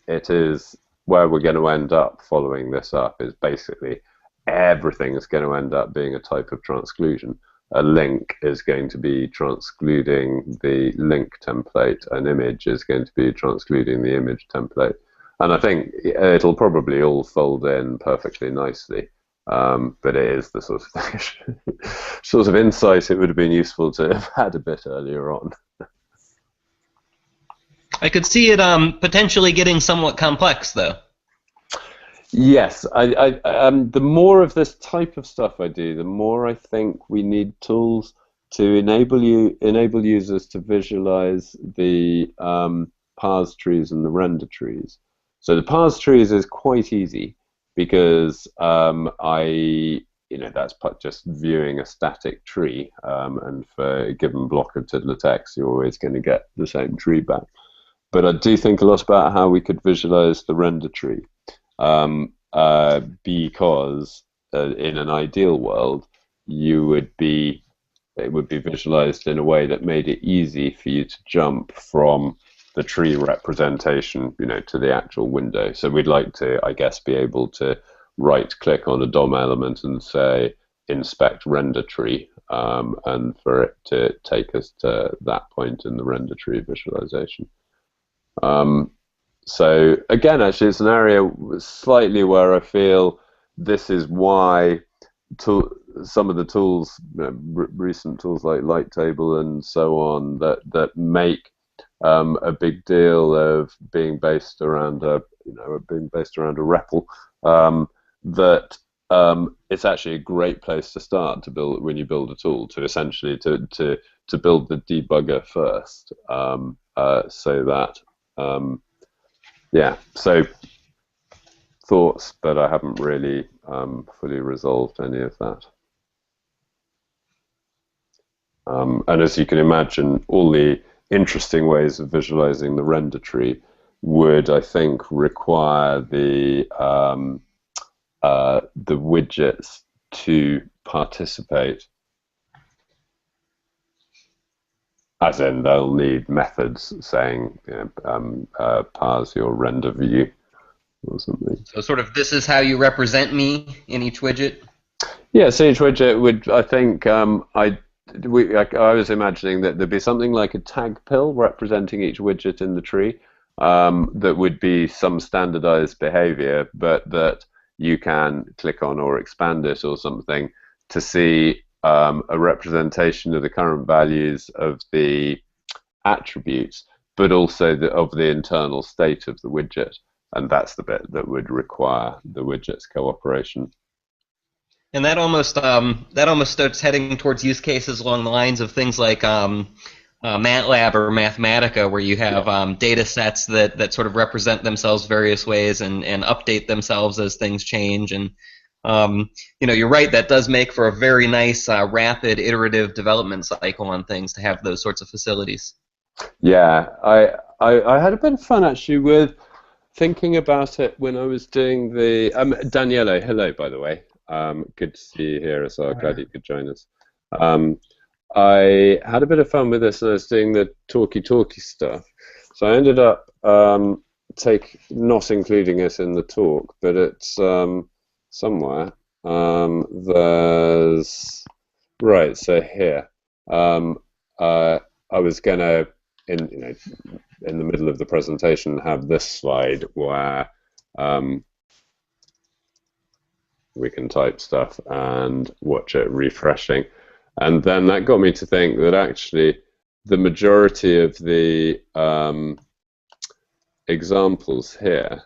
Speaker 1: it is where we're going to end up following this up is basically everything is going to end up being a type of transclusion. A link is going to be transcluding the link template. An image is going to be transcluding the image template. And I think it'll probably all fold in perfectly nicely. But it is the sort of insight it would have been useful to have had a bit earlier on.
Speaker 5: I could see it potentially getting somewhat complex, though.
Speaker 1: Yes, the more of this type of stuff I do, the more I think we need tools to enable users to visualize the parse trees and the render trees. So the parse trees is quite easy, because that's just viewing a static tree, and for a given block of tiddler text, you're always going to get the same tree back. But I do think a lot about how we could visualize the render tree, because in an ideal world, it would be visualized in a way that made it easy for you to jump from the tree representation, to the actual window. So we'd like to, I guess, be able to right-click on a DOM element and say inspect render tree, and for it to take us to that point in the render tree visualization. So again, actually, it's an area slightly where I feel this is why some of the tools, recent tools like Lighttable and so on, that make a big deal of being based around a REPL, that it's actually a great place to start to build when you build a tool, to essentially to build the debugger first, so that so thoughts, but I haven't really fully resolved any of that. And as you can imagine, all the interesting ways of visualizing the render tree would, I think, require the widgets to participate. As in, they'll need methods saying, parse your render view or something.
Speaker 5: So sort of, this is how you represent me in each widget?
Speaker 1: Yeah, so each widget would, I think, I was imagining that there'd be something like a tag pill representing each widget in the tree, that would be some standardized behavior, but that you can click on or expand it or something to see a representation of the current values of the attributes, but also of the internal state of the widget. And that's the bit that would require the widget's cooperation.
Speaker 5: And that almost starts heading towards use cases along the lines of things like MATLAB or Mathematica, where you have data sets that sort of represent themselves various ways and update themselves as things change. And you know, you're right, that does make for a very nice rapid iterative development cycle on things to have those sorts of facilities.
Speaker 1: Yeah, I had a bit of fun actually with thinking about it when I was doing the Danielo, hello by the way. Good to see you here as well. Glad you could join us. I had a bit of fun with this when I was doing the talky-talky stuff. So I ended up not including it in the talk, but it's somewhere. There's right. So here, I was gonna in the middle of the presentation have this slide where we can type stuff and watch it refreshing. And then that got me to think that actually the majority of the examples here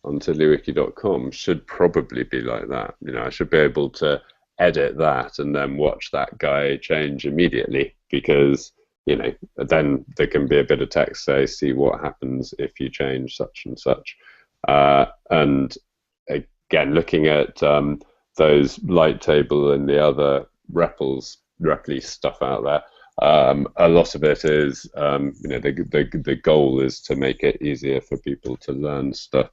Speaker 1: on TiddlyWiki.com should probably be like that. You know, I should be able to edit that and then watch that guy change immediately, because, you know, then there can be a bit of text, say, see what happens if you change such and such. And again, looking at those light table and the other repli stuff out there, a lot of it is, you know, the goal is to make it easier for people to learn stuff.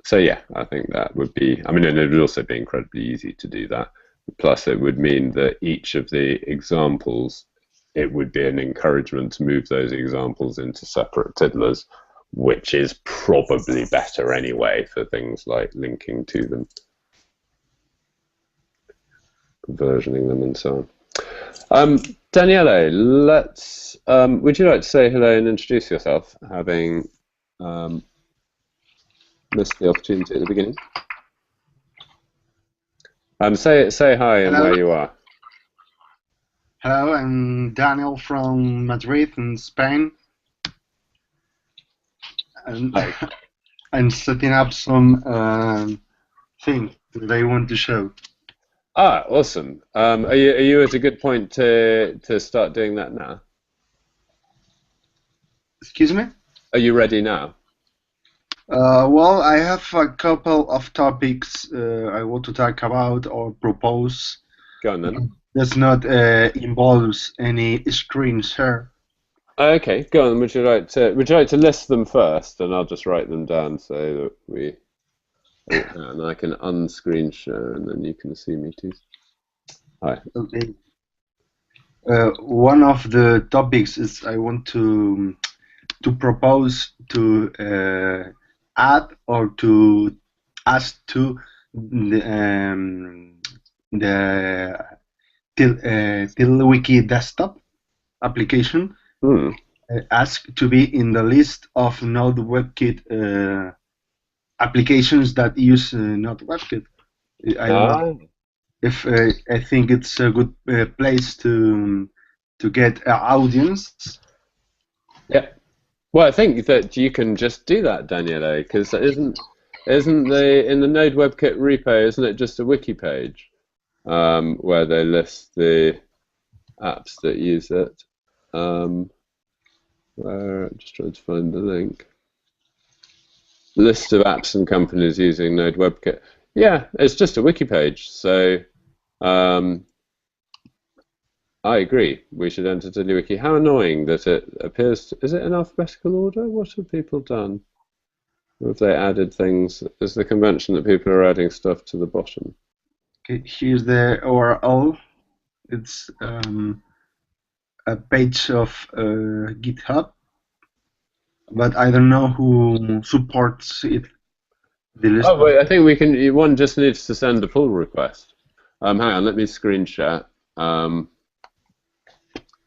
Speaker 1: So yeah, I think that would be, I mean, and it would also be incredibly easy to do that. Plus it would mean that each of the examples, it would be an encouragement to move those examples into separate tiddlers, which is probably better anyway for things like linking to them, versioning them, and so on. Danielo, would you like to say hello and introduce yourself, having missed the opportunity at the beginning? Say hi and where you are.
Speaker 6: Hello, I'm Daniel from Madrid in Spain. And I'm setting up some things that I want to show.
Speaker 1: Ah, awesome. Are you at a good point to start doing that now?
Speaker 6: Excuse me?
Speaker 1: Are you ready now?
Speaker 6: Well, I have a couple of topics I want to talk about or propose.
Speaker 1: Go on then.
Speaker 6: Does not involves any screen share.
Speaker 1: Okay, go on. Would you like to list them first, and I'll just write them down so that and I can unscreen share, and then you can see me too. Hi.
Speaker 6: Okay. One of the topics is I want to propose to add or to ask to the TiddlyWiki Desktop application. Ask to be in the list of Node WebKit applications that use Node WebKit. I don't know if I think it's a good place to get an audience.
Speaker 1: Yeah. Well, I think that you can just do that, Danielo, because isn't in the Node WebKit repo, isn't it just a wiki page where they list the apps that use it? Where I'm just trying to find the link. List of apps and companies using Node WebKit. Yeah, it's just a wiki page. So I agree. We should enter TiddlyWiki. How annoying that it appears. Is it in alphabetical order? What have people done? Or have they added things? Is the convention that people are adding stuff to the bottom?
Speaker 6: Okay, here's the URL. It's a page of GitHub, but I don't know who supports it.
Speaker 1: Oh wait, I think we can. One just needs to send a pull request. Hang on, let me screen share.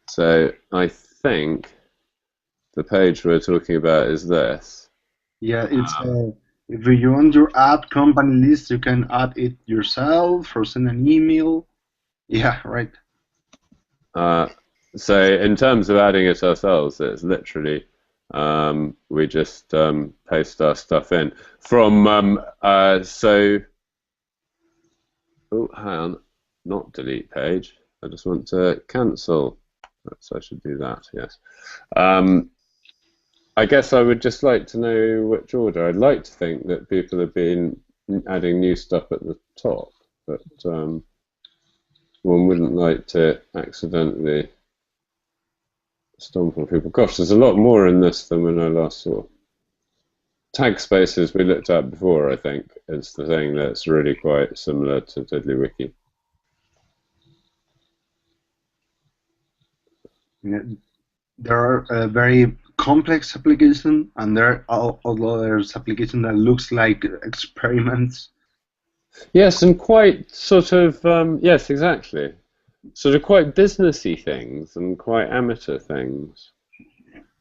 Speaker 1: So I think the page we're talking about is this.
Speaker 6: Yeah, it's if you want your add company list, you can add it yourself or send an email. Yeah, right.
Speaker 1: So in terms of adding it ourselves, it's literally we just paste our stuff in from so. Oh, hang on, not delete page. I just want to cancel. So I should do that. Yes. I guess I would just like to know which order. I'd like to think that people have been adding new stuff at the top, but one wouldn't like to accidentally stomp on people. Gosh, there's a lot more in this than when I last saw. Tag spaces we looked at before, I think, is the thing that's really quite similar to TiddlyWiki.
Speaker 6: Yeah, there are very complex applications, and there are others applications that looks like experiments.
Speaker 1: Yes, and quite sort of yes, exactly. Sort of quite businessy things and quite amateur things.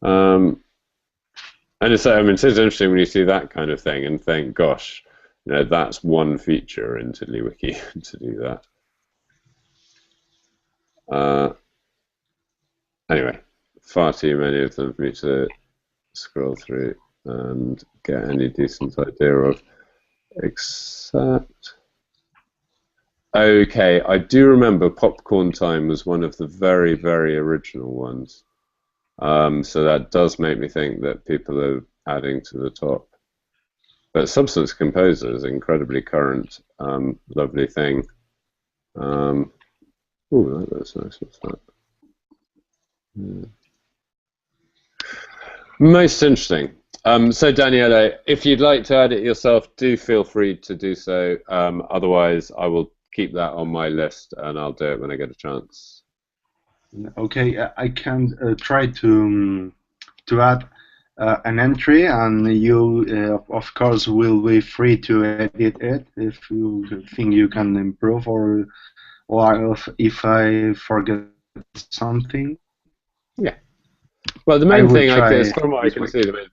Speaker 1: And it's, I mean, it's interesting when you see that kind of thing and think, gosh, you know, that's one feature in TiddlyWiki to do that. Anyway, far too many of them for me to scroll through and get any decent idea of. Except, okay, I do remember Popcorn Time was one of the very, very original ones. So that does make me think that people are adding to the top. But Substance Composer is an incredibly current, lovely thing. Oh, that's nice. What's that? Yeah. Most interesting. So Danielo, if you'd like to add it yourself, do feel free to do so. Otherwise, I will keep that on my list and I'll do it when I get a chance.
Speaker 6: Okay, I can try to add an entry, and you, of course, will be free to edit it if you think you can improve, or if I forget something.
Speaker 1: Yeah. Well, the main thing, I guess, from what I can see, the main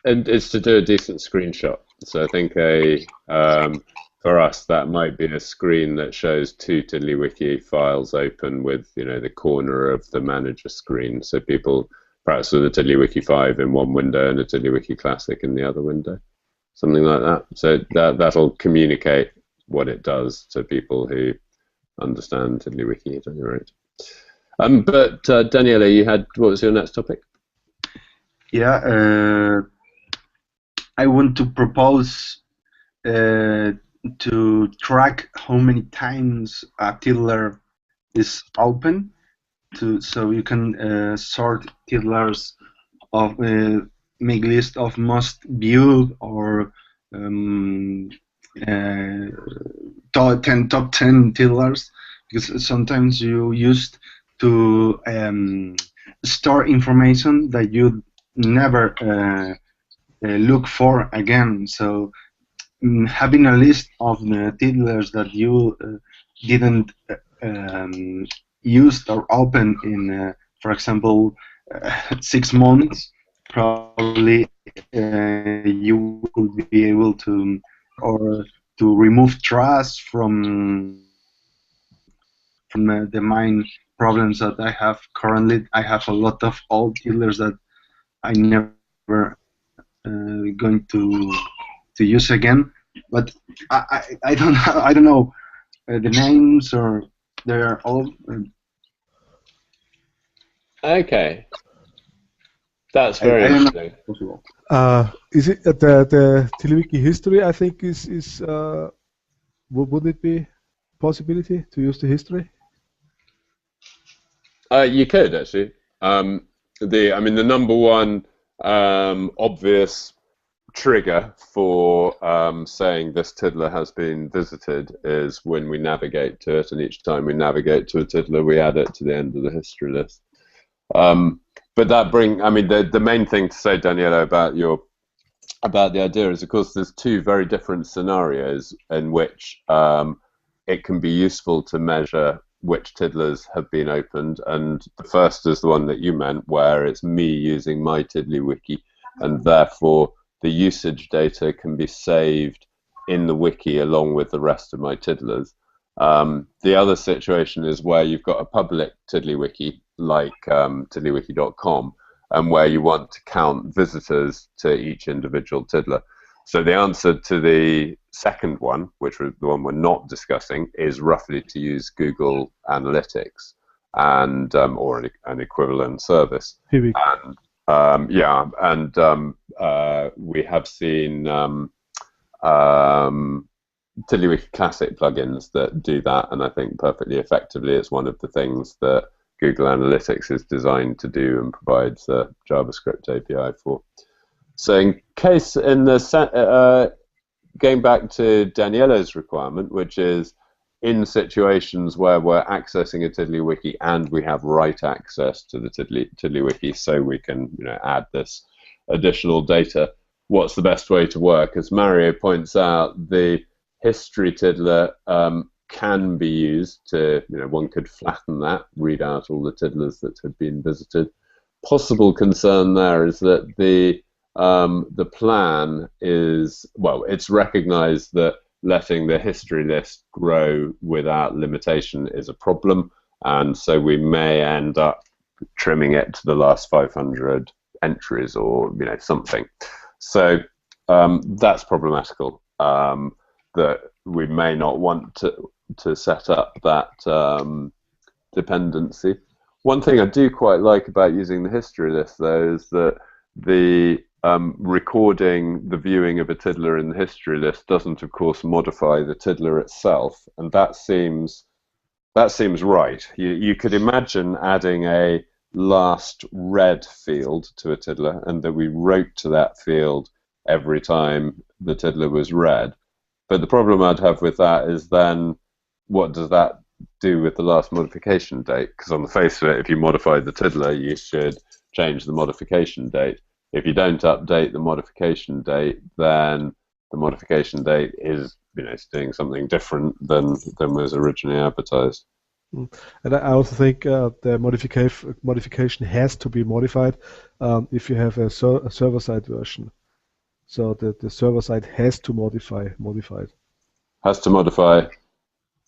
Speaker 1: thing is to do a decent screenshot. So I think for us, that might be a screen that shows two TiddlyWiki files open with, you know, the corner of the manager screen. So people, perhaps with a TiddlyWiki 5 in one window and a TiddlyWiki Classic in the other window, something like that. So that'll communicate what it does to people who understand TiddlyWiki at any rate. But Daniela, you had, what was your next topic?
Speaker 6: Yeah, I want to propose to track how many times a tiddler is open, so you can sort tiddlers of make list of most viewed or top 10 tiddlers, because sometimes you used to store information that you never look for again. So having a list of the tiddlers that you didn't use or open in, for example, 6 months, probably you will be able to remove trash from the main problems that I have currently. I have a lot of old tiddlers that I never going to use again, but I don't know the names, or they're all.
Speaker 2: Okay,
Speaker 1: that's very interesting.
Speaker 2: Is it the TiddlyWiki history? I think is would it be possibility to use the history?
Speaker 1: You could actually. I mean, the number one obvious trigger for saying this tiddler has been visited is when we navigate to it, and each time we navigate to a tiddler, we add it to the end of the history list. But that I mean, the main thing to say, Danielo, about the idea is, of course, there's two very different scenarios in which it can be useful to measure which tiddlers have been opened, and the first is the one that you meant, where it's me using my TiddlyWiki, and therefore the usage data can be saved in the wiki along with the rest of my tiddlers. The other situation is where you've got a public TiddlyWiki, like tiddlywiki.com, and where you want to count visitors to each individual tiddler. So the answer to the second one, which was the one we're not discussing, is roughly to use Google Analytics and or an equivalent service. And yeah, and we have seen TiddlyWiki Classic plugins that do that, and I think perfectly effectively. It's one of the things that Google Analytics is designed to do and provides a JavaScript API for. So in case, in the going back to Danielo's requirement, which is in situations where we're accessing a TiddlyWiki and we have write access to the TiddlyWiki, so we can add this additional data, what's the best way to work? As Mario points out, the history tiddler can be used to, one could flatten that, read out all the tiddlers that have been visited. Possible concern there is that the plan is, well, it's recognized that letting the history list grow without limitation is a problem, and so we may end up trimming it to the last 500 entries or something. So that's problematical, that we may not want to set up that dependency. One thing I do quite like about using the history list, though, is that the recording the viewing of a tiddler in the history list doesn't, of course, modify the tiddler itself, and that seems right. You could imagine adding a last read field to a tiddler, and that we wrote to that field every time the tiddler was read. But the problem I'd have with that is then, what does that do with the last modification date? Because on the face of it, if you modify the tiddler, you should change the modification date. If you don't update the modification date, then the modification date is, it's doing something different than was originally advertised.
Speaker 2: And I also think the modification has to be modified if you have a server-side version. So the server-side has to modify it.
Speaker 1: Has to modify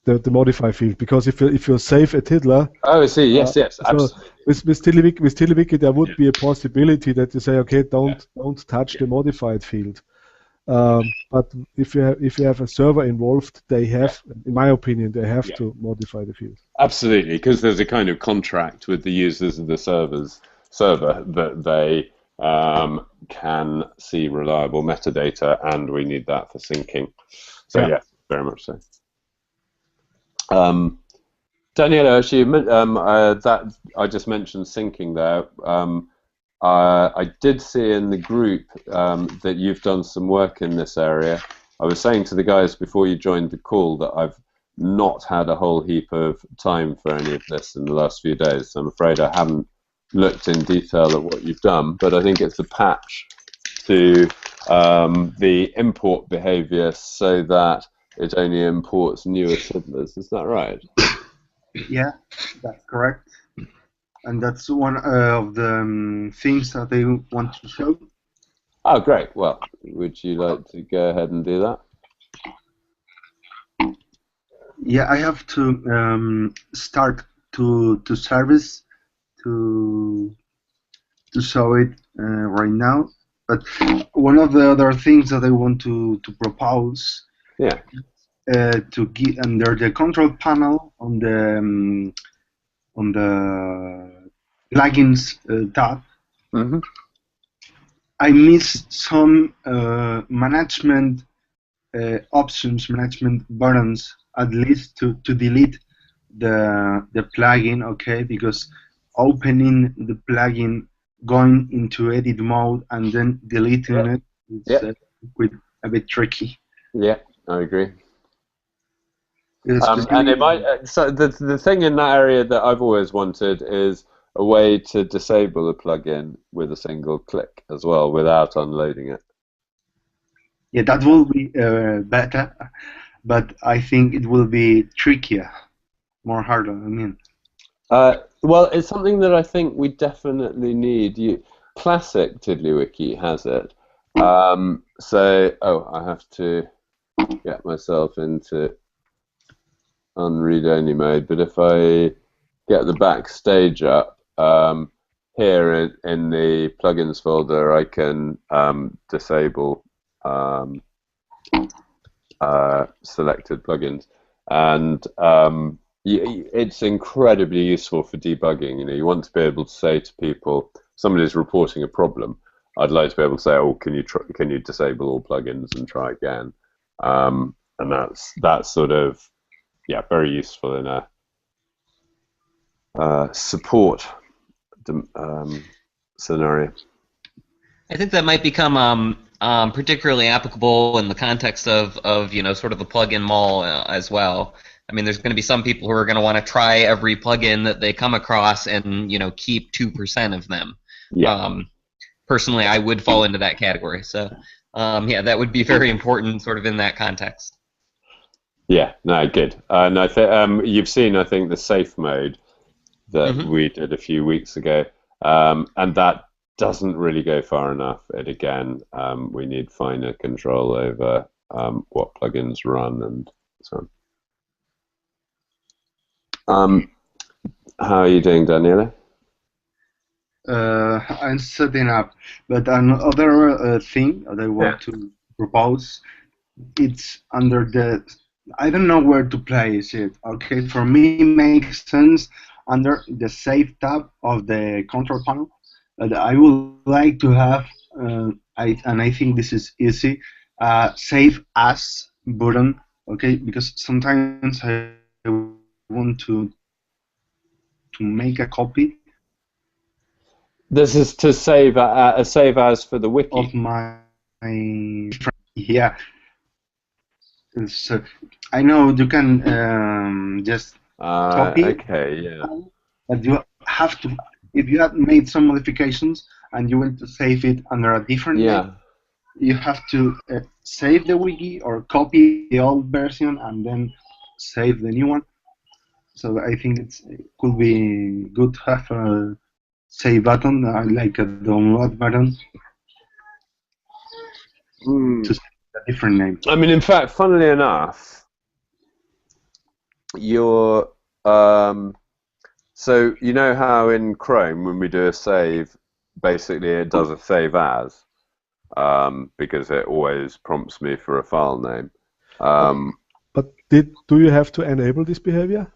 Speaker 2: the modify field, because if you save a tiddler.
Speaker 1: Oh, I see. Yes, absolutely.
Speaker 2: So with TiddlyWiki, there would be a possibility that you say, okay, don't touch the modified field. But if you have a server involved, they have, in my opinion, they have to modify the field.
Speaker 1: Absolutely, because there's a kind of contract with the users of the server that they can see reliable metadata, and we need that for syncing. So yeah, very much so. Danielo, actually, that I just mentioned syncing there. I did see in the group that you've done some work in this area. I was saying to the guys before you joined the call that I've not had a whole heap of time for any of this in the last few days, so I'm afraid I haven't looked in detail at what you've done, but I think it's a patch to the import behavior so that it only imports newer tiddlers. Is that right?
Speaker 6: Yeah, that's correct. And that's one of the things that they want to show.
Speaker 1: Oh, great. Well, would you like to go ahead and do that?
Speaker 6: Yeah, I have to start to service to show it right now. But one of the other things that I want to propose, to get under the control panel on the plugins tab, I missed some management options, management buttons, at least to delete the plugin, okay? Because opening the plugin, going into edit mode, and then deleting it is a bit tricky.
Speaker 1: Yeah, I agree. And it might. So the thing in that area that I've always wanted is a way to disable a plugin with a single click as well, without unloading it.
Speaker 6: Yeah, that will be better, but I think it will be trickier more harder. I mean.
Speaker 1: Well, it's something that I think we definitely need. Classic TiddlyWiki has it. I have to get myself into unread-only mode. But if I get the backstage up, here in the plugins folder, I can disable selected plugins, and it's incredibly useful for debugging. You want to be able to say to people, somebody's reporting a problem, I'd like to be able to say, oh, can you disable all plugins and try again? And that's sort of, very useful in a support scenario.
Speaker 5: I think that might become particularly applicable in the context of sort of the plugin mall as well. I mean, there's going to be some people who are going to want to try every plugin that they come across and keep 2% of them.
Speaker 1: Yeah.
Speaker 5: Personally, I would fall into that category. So that would be very important, sort of in that context.
Speaker 1: Yeah. No, good. And I think you've seen, I think, the safe mode that we did a few weeks ago, and that doesn't really go far enough. And again, we need finer control over what plugins run and so on. How are you doing, Danielo?
Speaker 6: I'm setting up, but another thing that I want to propose, it's under the, I don't know where to place it. Okay, for me, it makes sense under the Save tab of the Control Panel. I would like to have, and I think this is easy, Save As button. Okay, because sometimes I want to make a copy.
Speaker 1: This is to save as for the wiki
Speaker 6: of my So I know you can just copy.
Speaker 1: Okay, yeah.
Speaker 6: But you have to, if you have made some modifications and you want to save it under a different name, you have to save the wiki or copy the old version and then save the new one. So I think it could be good to have a save button, like a download button, to save a different name.
Speaker 1: I mean, in fact, funnily enough, your so you know how in Chrome when we do a save, basically it does a save as, because it always prompts me for a file name.
Speaker 2: But do you have to enable this behavior?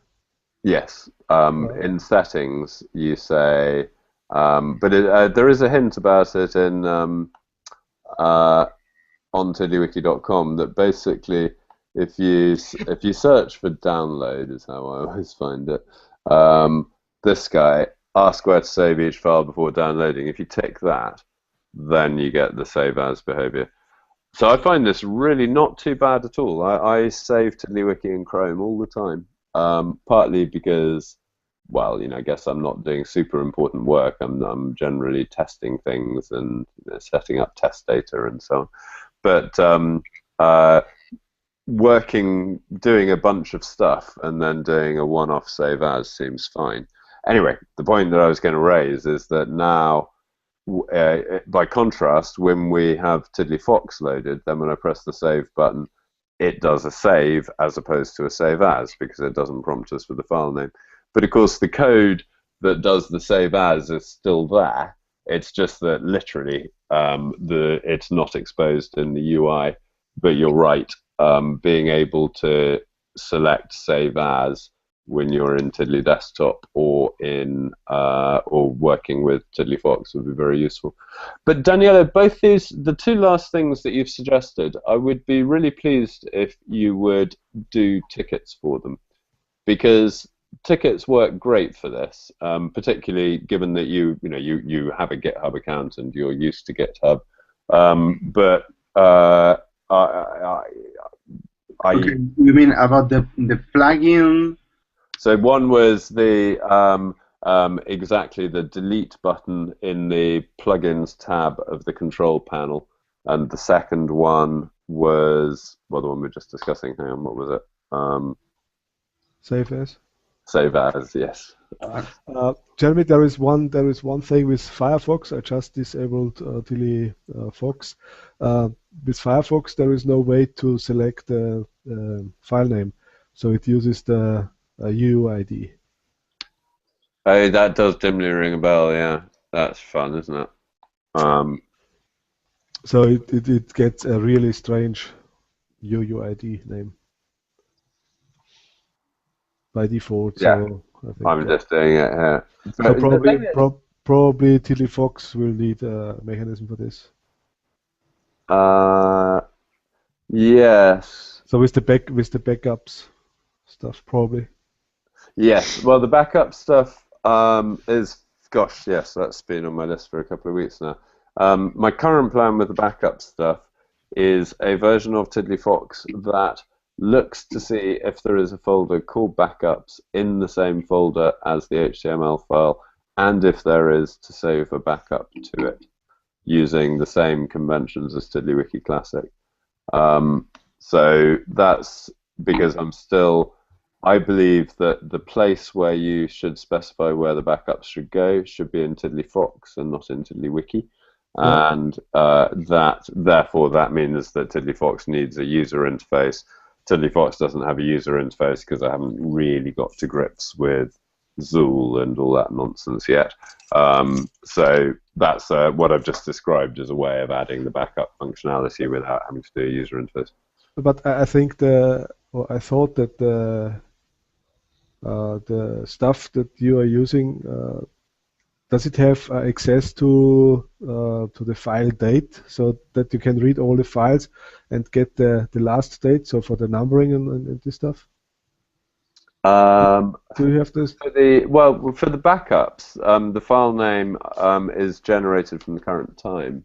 Speaker 1: Yes. In settings, you say, but there is a hint about it in on TiddlyWiki.com that basically, if you search for download, is how I always find it. This guy, ask where to save each file before downloading. If you tick that, then you get the save as behavior. So I find this really not too bad at all. I save TiddlyWiki in Chrome all the time. Partly because, well, I guess I'm not doing super important work. I'm generally testing things and setting up test data and so on. But doing a bunch of stuff and then doing a one-off save as seems fine. Anyway, the point that I was going to raise is that now, by contrast, when we have TiddlyFox loaded, then when I press the save button, it does a save as opposed to a save as, because it doesn't prompt us with the file name. But of course, the code that does the save as is still there. It's just that literally it's not exposed in the UI. But you're right, being able to select save as when you're in Tiddly Desktop or working with TiddlyFox would be very useful. But Danielo, both the two last things that you've suggested, I would be really pleased if you would do tickets for them, because tickets work great for this, particularly given that you have a GitHub account and you're used to GitHub.
Speaker 6: Okay, you mean about the plugin?
Speaker 1: So one was the exactly the delete button in the plugins tab of the control panel, and the second one was, well, the one we were just discussing. Hang on, what was it?
Speaker 2: Save as.
Speaker 1: Save as, yes.
Speaker 2: Jeremy, there is one thing with Firefox. I just disabled TiddlyFox. With Firefox, there is no way to select the file name, so it uses the UUID.
Speaker 1: Hey, that does dimly ring a bell. Yeah, that's fun, isn't it?
Speaker 2: So it gets a really strange UUID name by default.
Speaker 1: Yeah,
Speaker 2: so I think
Speaker 1: I'm just doing it here.
Speaker 2: so probably TiddlyFox will need a mechanism for this.
Speaker 1: Yes.
Speaker 2: So with the backups stuff, probably.
Speaker 1: Yes. Well, the backup stuff is, gosh, yes, that's been on my list for a couple of weeks now. My current plan with the backup stuff is a version of TiddlyFox that looks to see if there is a folder called backups in the same folder as the HTML file, and if there is, to save a backup to it using the same conventions as TiddlyWiki Classic. So that's because I believe that the place where you should specify where the backups should go should be in TiddlyFox and not in TiddlyWiki. And therefore that means that TiddlyFox needs a user interface. TiddlyFox doesn't have a user interface because I haven't really got to grips with Zool and all that nonsense yet. So that's what I've just described as a way of adding the backup functionality without having to do a user interface.
Speaker 2: But I think I thought that the stuff that you are using, does it have access to the file date, so that you can read all the files and get the last date, so for the numbering and this stuff? Do you have this?
Speaker 1: For the backups, the file name is generated from the current time.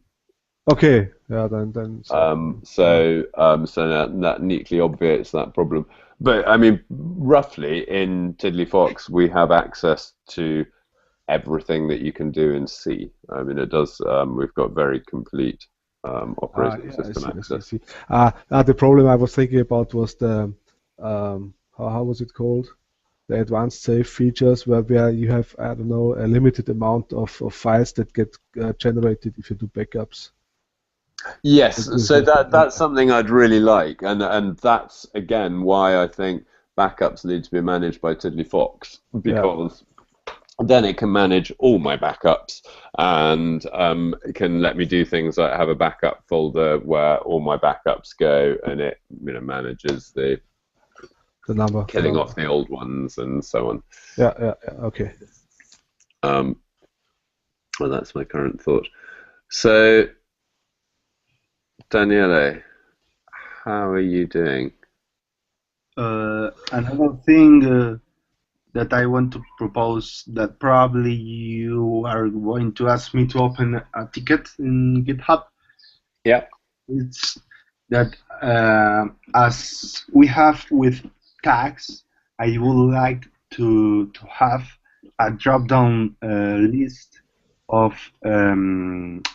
Speaker 2: Okay, yeah, then.
Speaker 1: So that neatly obviates that problem. But I mean, roughly in TiddlyFox, we have access to everything that you can do in C. I mean, it does. We've got very complete operating system access.
Speaker 2: I see. The problem I was thinking about was the how was it called? The advanced save features, where you have, I don't know, a limited amount of files that get generated if you do backups.
Speaker 1: Yes, so that's something I'd really like, and that's again why I think backups need to be managed by TiddlyFox, because then it can manage all my backups and it can let me do things like have a backup folder where all my backups go, and it manages the
Speaker 2: number,
Speaker 1: killing off the old ones and so on.
Speaker 2: Yeah, okay.
Speaker 1: Well, that's my current thought. So, Daniele, how are you doing?
Speaker 6: Another thing that I want to propose, that probably you are going to ask me to open a ticket in GitHub.
Speaker 1: Yeah.
Speaker 6: It's that as we have with tags, I would like to have a drop-down list of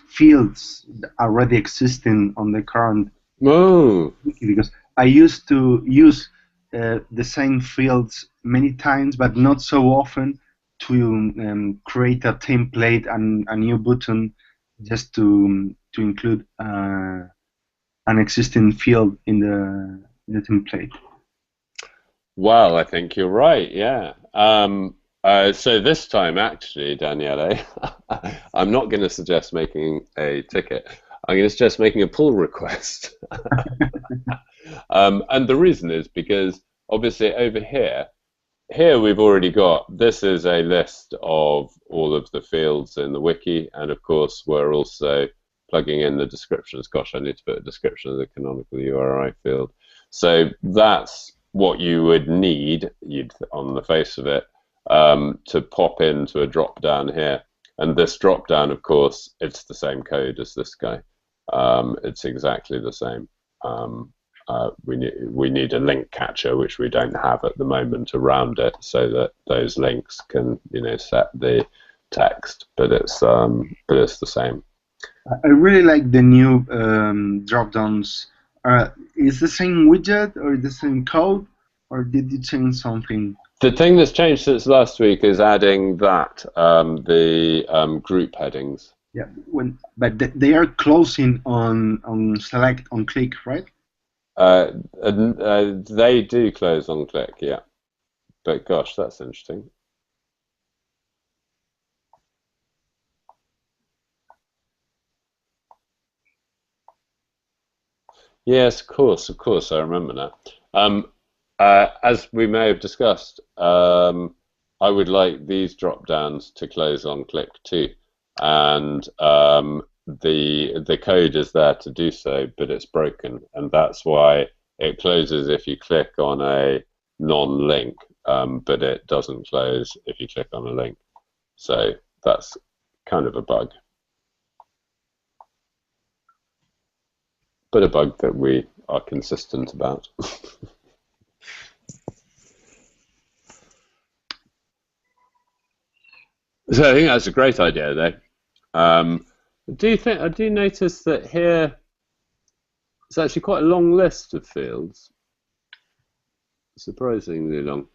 Speaker 6: fields already existing on the current wiki, because I used to use the same fields many times, but not so often, to create a template and a new button just to include an existing field in the template.
Speaker 1: Well, I think you're right, yeah. So this time, actually, Daniele, I'm not going to suggest making a ticket. I'm going to suggest making a pull request. And the reason is because, obviously, over here we've already got, this is a list of all of the fields in the wiki, and of course, we're also plugging in the descriptions. Gosh, I need to put a description of the canonical URI field. So that's what you would need, on the face of it, to pop into a drop down here. And this drop down, of course, it's the same code as this guy. It's exactly the same. We need a link catcher, which we don't have at the moment, around it, so that those links can set the text. But it's the same.
Speaker 6: I really like the new drop downs. Is the same widget or the same code, or did you change something?
Speaker 1: The thing that's changed since last week is adding that the group headings.
Speaker 6: Yeah, but they are closing on select on click, right?
Speaker 1: They do close on click, yeah. But gosh, that's interesting. Yes, of course, I remember now. As we may have discussed, I would like these drop downs to close on click too, and the code is there to do so, but it's broken, and that's why it closes if you click on a non-link, but it doesn't close if you click on a link. So that's kind of a bug. But a bug that we are consistent about. So I think that's a great idea, though. I do notice that here it's actually quite a long list of fields, surprisingly long.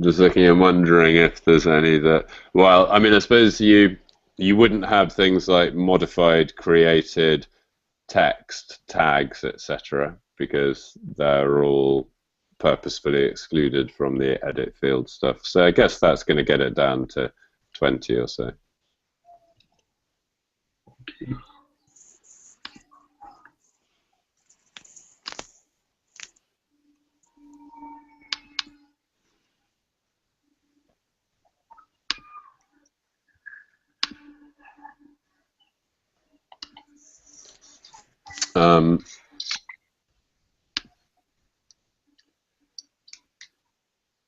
Speaker 1: Just looking and wondering if there's any that. Well, I mean, I suppose you wouldn't have things like modified, created, text, tags, etc., because they're all purposefully excluded from the edit field stuff. So I guess that's going to get it down to 20 or so.
Speaker 6: Okay.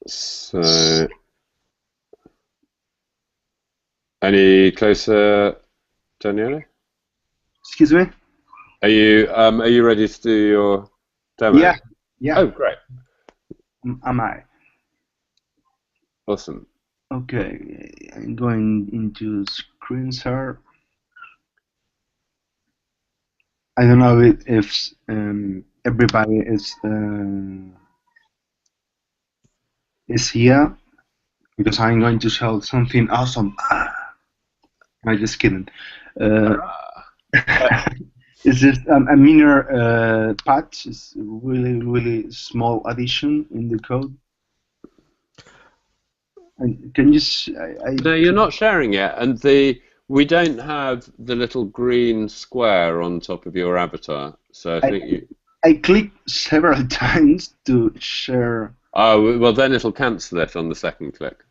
Speaker 1: So, any closer, Danielo?
Speaker 6: Excuse me?
Speaker 1: Are you ready to do your demo?
Speaker 6: Yeah. Yeah.
Speaker 1: Oh, great.
Speaker 6: Am I?
Speaker 1: Awesome.
Speaker 6: Okay, I'm going into screen share. I don't know if everybody is here, because I'm going to show something awesome. I'm just kidding. It's just a minor patch. It's a really small addition in the code. And can you?
Speaker 1: No, you're not sharing yet, and we don't have the little green square on top of your avatar. So I think
Speaker 6: I clicked several times to share.
Speaker 1: Oh, well, then it'll cancel it on the second click.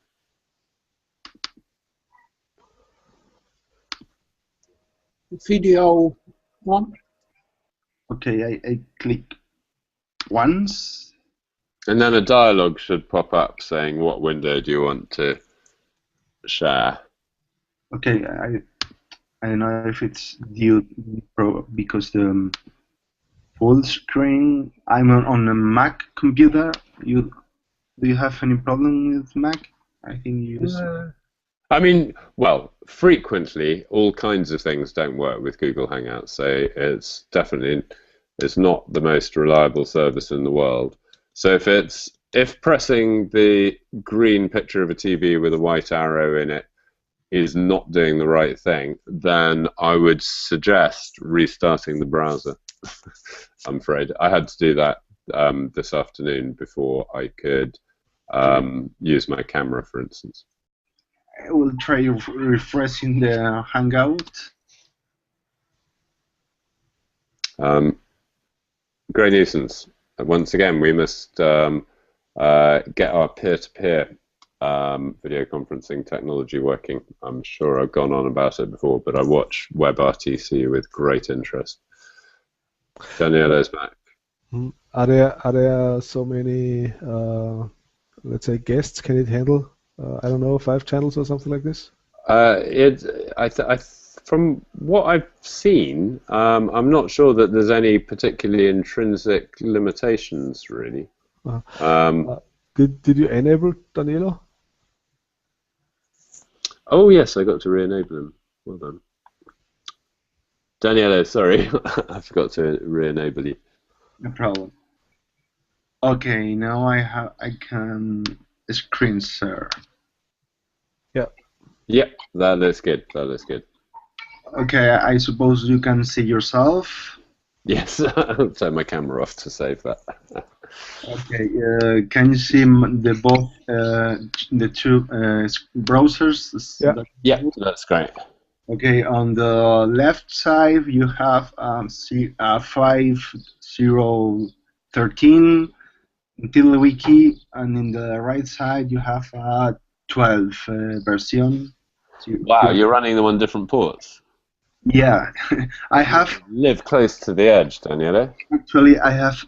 Speaker 4: Video one.
Speaker 6: Okay, I click once.
Speaker 1: And then a dialog should pop up saying what window do you want to share.
Speaker 6: Okay, I don't know if it's due because the full screen. I'm on a Mac computer. Do you have any problem with Mac? I think you use.
Speaker 1: I mean, well, frequently all kinds of things don't work with Google Hangouts, so it's not the most reliable service in the world. So if pressing the green picture of a TV with a white arrow in it is not doing the right thing, then I would suggest restarting the browser. I'm afraid I had to do that this afternoon before I could use my camera, for instance.
Speaker 6: I will try refreshing the Hangout.
Speaker 1: Great nuisance. Once again, we must get our peer-to-peer video conferencing technology working. I'm sure I've gone on about it before, but I watch WebRTC with great interest. Danielo's back.
Speaker 2: Are there so many, let's say, guests? Can it handle, I don't know, 5 channels or something like this?
Speaker 1: From what I've seen, I'm not sure that there's any particularly intrinsic limitations, really.
Speaker 2: Did you enable Danielo?
Speaker 1: Oh yes, I got to re-enable him. Well done. Danielo, sorry, I forgot to re-enable you.
Speaker 6: No problem. Okay, now I can screen share.
Speaker 2: Yeah.
Speaker 1: Yep, that looks good. That looks good.
Speaker 6: Okay, I suppose you can see yourself.
Speaker 1: Yes, I'll turn my camera off to save that.
Speaker 6: Okay, can you see the two browsers?
Speaker 2: Yeah.
Speaker 1: Yeah, that's great.
Speaker 6: Okay, on the left side you have 5013 TiddlyWiki, and in the right side you have 12 version.
Speaker 1: Wow, you're running them on different ports.
Speaker 6: Yeah, I have
Speaker 1: Live close to the edge, Danielo.
Speaker 6: actually I have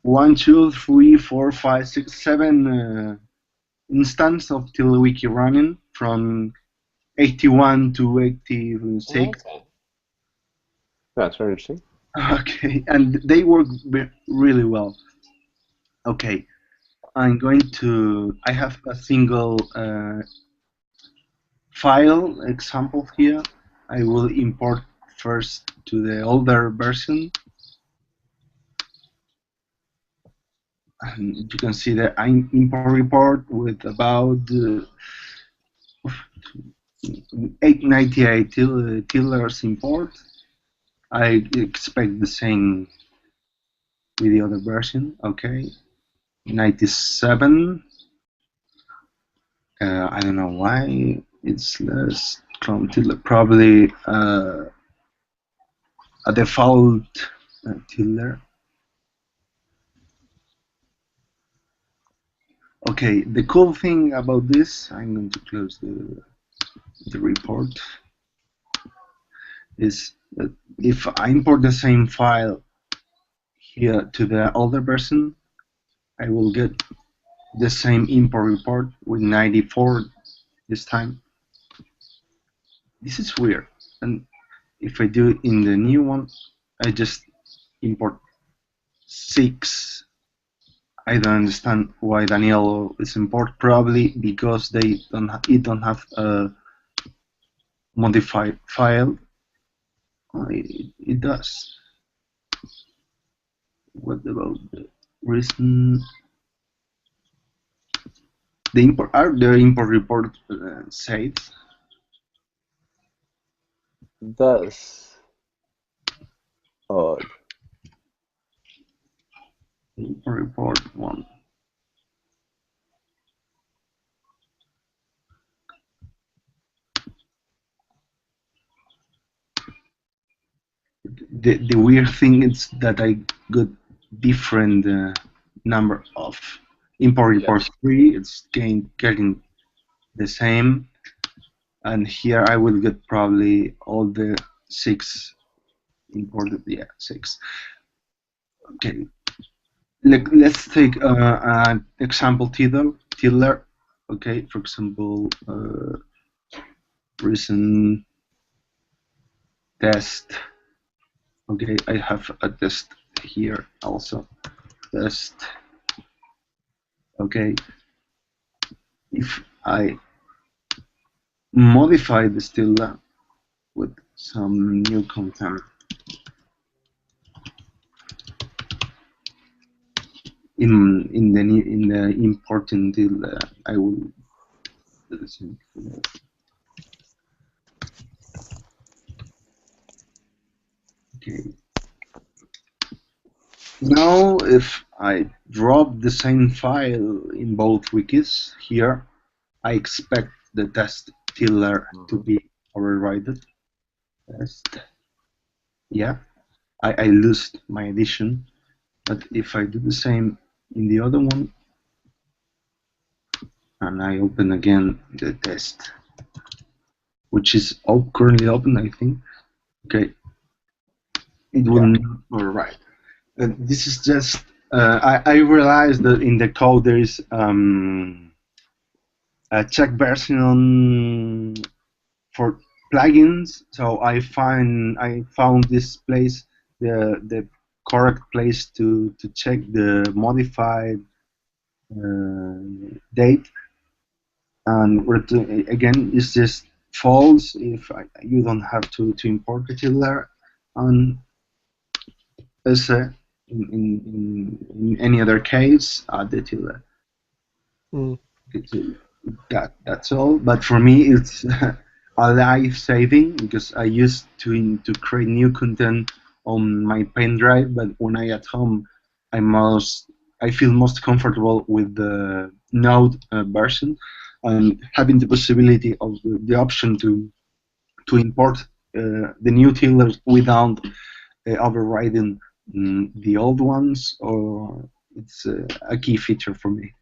Speaker 6: 1, 2, 3, 4, 5, 6, 7 instance of TiddlyWiki running from 81 to 86.
Speaker 1: Okay. That's very interesting.
Speaker 6: Okay, and they work really well. Okay, I'm going to. I have a single file example here. I will import first to the older version. And you can see the import report with about 898 tiddlers import. I expect the same with the other version. Okay, 97. I don't know why it's less from tiddler. Probably a default tiddler. Okay, the cool thing about this, I'm going to close the report, is that if I import the same file here to the older version, I will get the same import report with 94 this time. This is weird. And if I do it in the new one, I just import 6. I don't understand why Danielo is import. Probably because it don't have a modified file. It does. What about the reason? The import report saved?
Speaker 1: That's odd.
Speaker 6: Import report 1. The weird thing is that I got different number of import reports. 3. It's getting the same, and here I will get probably all the 6 imported. Yeah, 6. Okay, let's take an example tiddler. Okay, for example, recent test. Okay, I have a test here also. Test. Okay, if I modify the tiddler with some new content, in the importing tiddler, I will do the same. Okay. Now, if I drop the same file in both wikis here, I expect the test tiddler to be overridden. Test. Yeah, I lose my addition, but if I do the same in the other one, and I open again the test, which is currently open, I think. Okay, it will not override. This is just I realized that in the code there is a check version for plugins, so I found this place, the correct place to check the modified date. and again, it's just false if you don't have to import the tiddler, and as in any other case, add the tiddler. That's all. But for me, it's a life saving because I used to create new content on my pen drive, but when I at home, I feel most comfortable with the Node version, and having the possibility of the option to import the new tiddlers without overriding the old ones, or it's a key feature for me.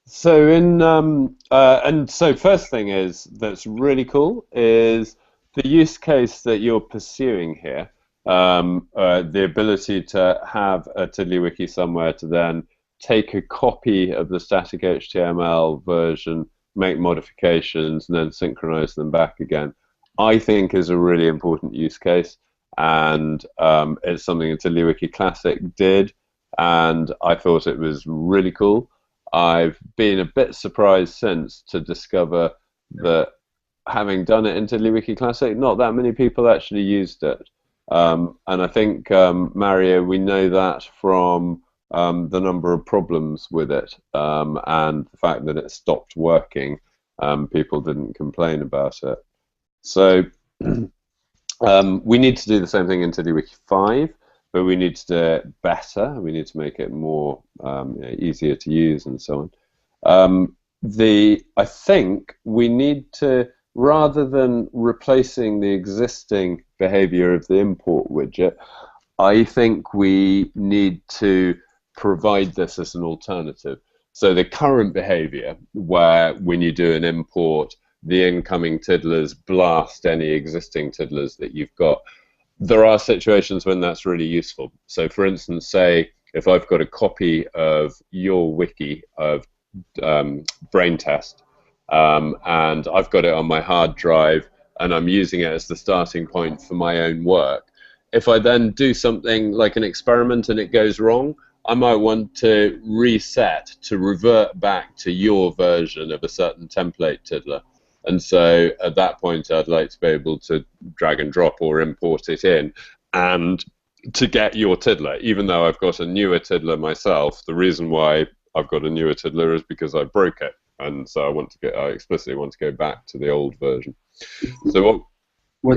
Speaker 1: So and so first thing is that's really cool is the use case that you're pursuing here. The ability to have a TiddlyWiki somewhere to then take a copy of the static HTML version, make modifications, and then synchronize them back again, I think is a really important use case, and it's something that TiddlyWiki Classic did, and I thought it was really cool. I've been a bit surprised since to discover that having done it in TiddlyWiki Classic, not that many people actually used it. And I think, Mario, we know that from the number of problems with it and the fact that it stopped working. People didn't complain about it. So we need to do the same thing in TiddlyWiki 5, but we need to do it better. We need to make it more easier to use and so on. I think we need to, rather than replacing the existing behavior of the import widget, I think we need to provide this as an alternative. So the current behavior, where when you do an import, the incoming tiddlers blast any existing tiddlers that you've got, there are situations when that's really useful. So for instance, say if I've got a copy of your wiki of brain test, and I've got it on my hard drive and I'm using it as the starting point for my own work, if I then do something like an experiment and it goes wrong, I might want to reset to revert back to your version of a certain template tiddler. And so at that point, I'd like to be able to drag and drop or import it in, and to get your tiddler, even though I've got a newer tiddler myself. The reason why I've got a newer tiddler is because I broke it, and so I explicitly want to go back to the old version. So
Speaker 6: you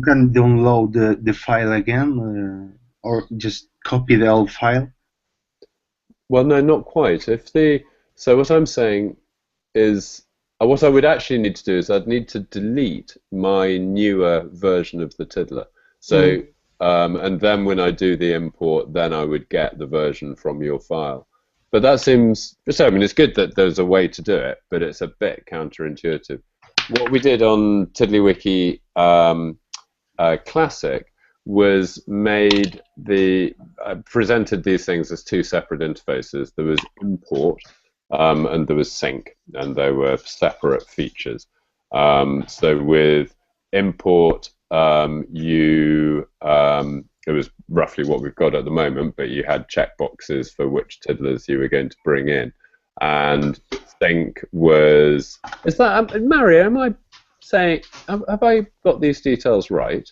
Speaker 6: can download the file again, or just copy the old file?
Speaker 1: Well, no, not quite. So what I'm saying is, what I would actually need to do is I'd need to delete my newer version of the tiddler. So, and then when I do the import, then I would get the version from your file. But that seems, so I mean, it's good that there's a way to do it, but it's a bit counterintuitive. What we did on TiddlyWiki Classic was presented these things as two separate interfaces. There was import, and there was sync, and they were separate features. So with import, it was roughly what we've got at the moment, but you had checkboxes for which tiddlers you were going to bring in. And sync was, is that, Mario, am I saying, have I got these details right?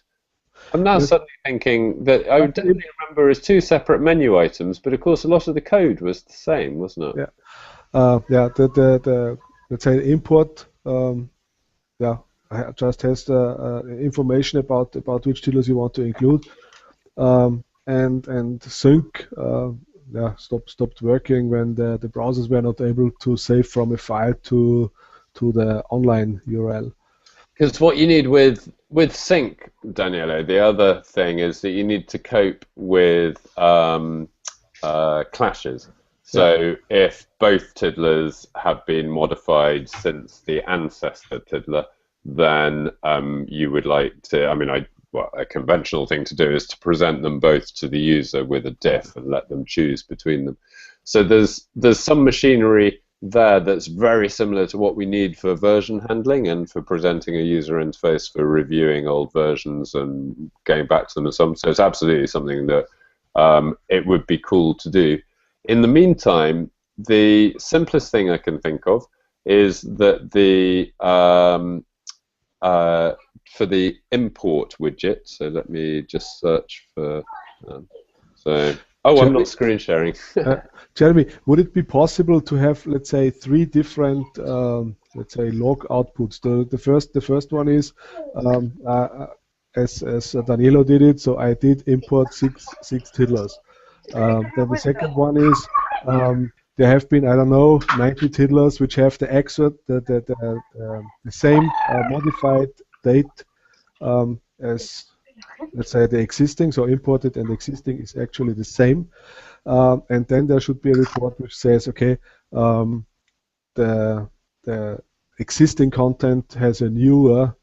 Speaker 1: I'm now suddenly thinking that I definitely remember as two separate menu items, but of course a lot of the code was the same, wasn't it?
Speaker 2: Yeah. The let's say import just has the information about which tiddlers you want to include, and sync stopped working when the browsers were not able to save from a file to the online URL.
Speaker 1: Because what you need with sync, Danielo, the other thing is that you need to cope with clashes. So if both tiddlers have been modified since the ancestor tiddler, then you would like to, I mean, a conventional thing to do is to present them both to the user with a diff and let them choose between them. So there's some machinery there that's very similar to what we need for version handling and for presenting a user interface for reviewing old versions and going back to them and so on. So it's absolutely something that it would be cool to do. In the meantime, the simplest thing I can think of is that the for the import widget. So let me just search for. I'm not screen sharing.
Speaker 2: Jeremy, would it be possible to have, let's say, 3 different, let's say, log outputs? The first one is, as Danielo did it, so I did import six tiddlers. Then the second one is, there have been, I don't know, 90 tiddlers which have the same modified date as, let's say, the existing, so imported and existing is actually the same. And then there should be a report which says, okay, the existing content has a newer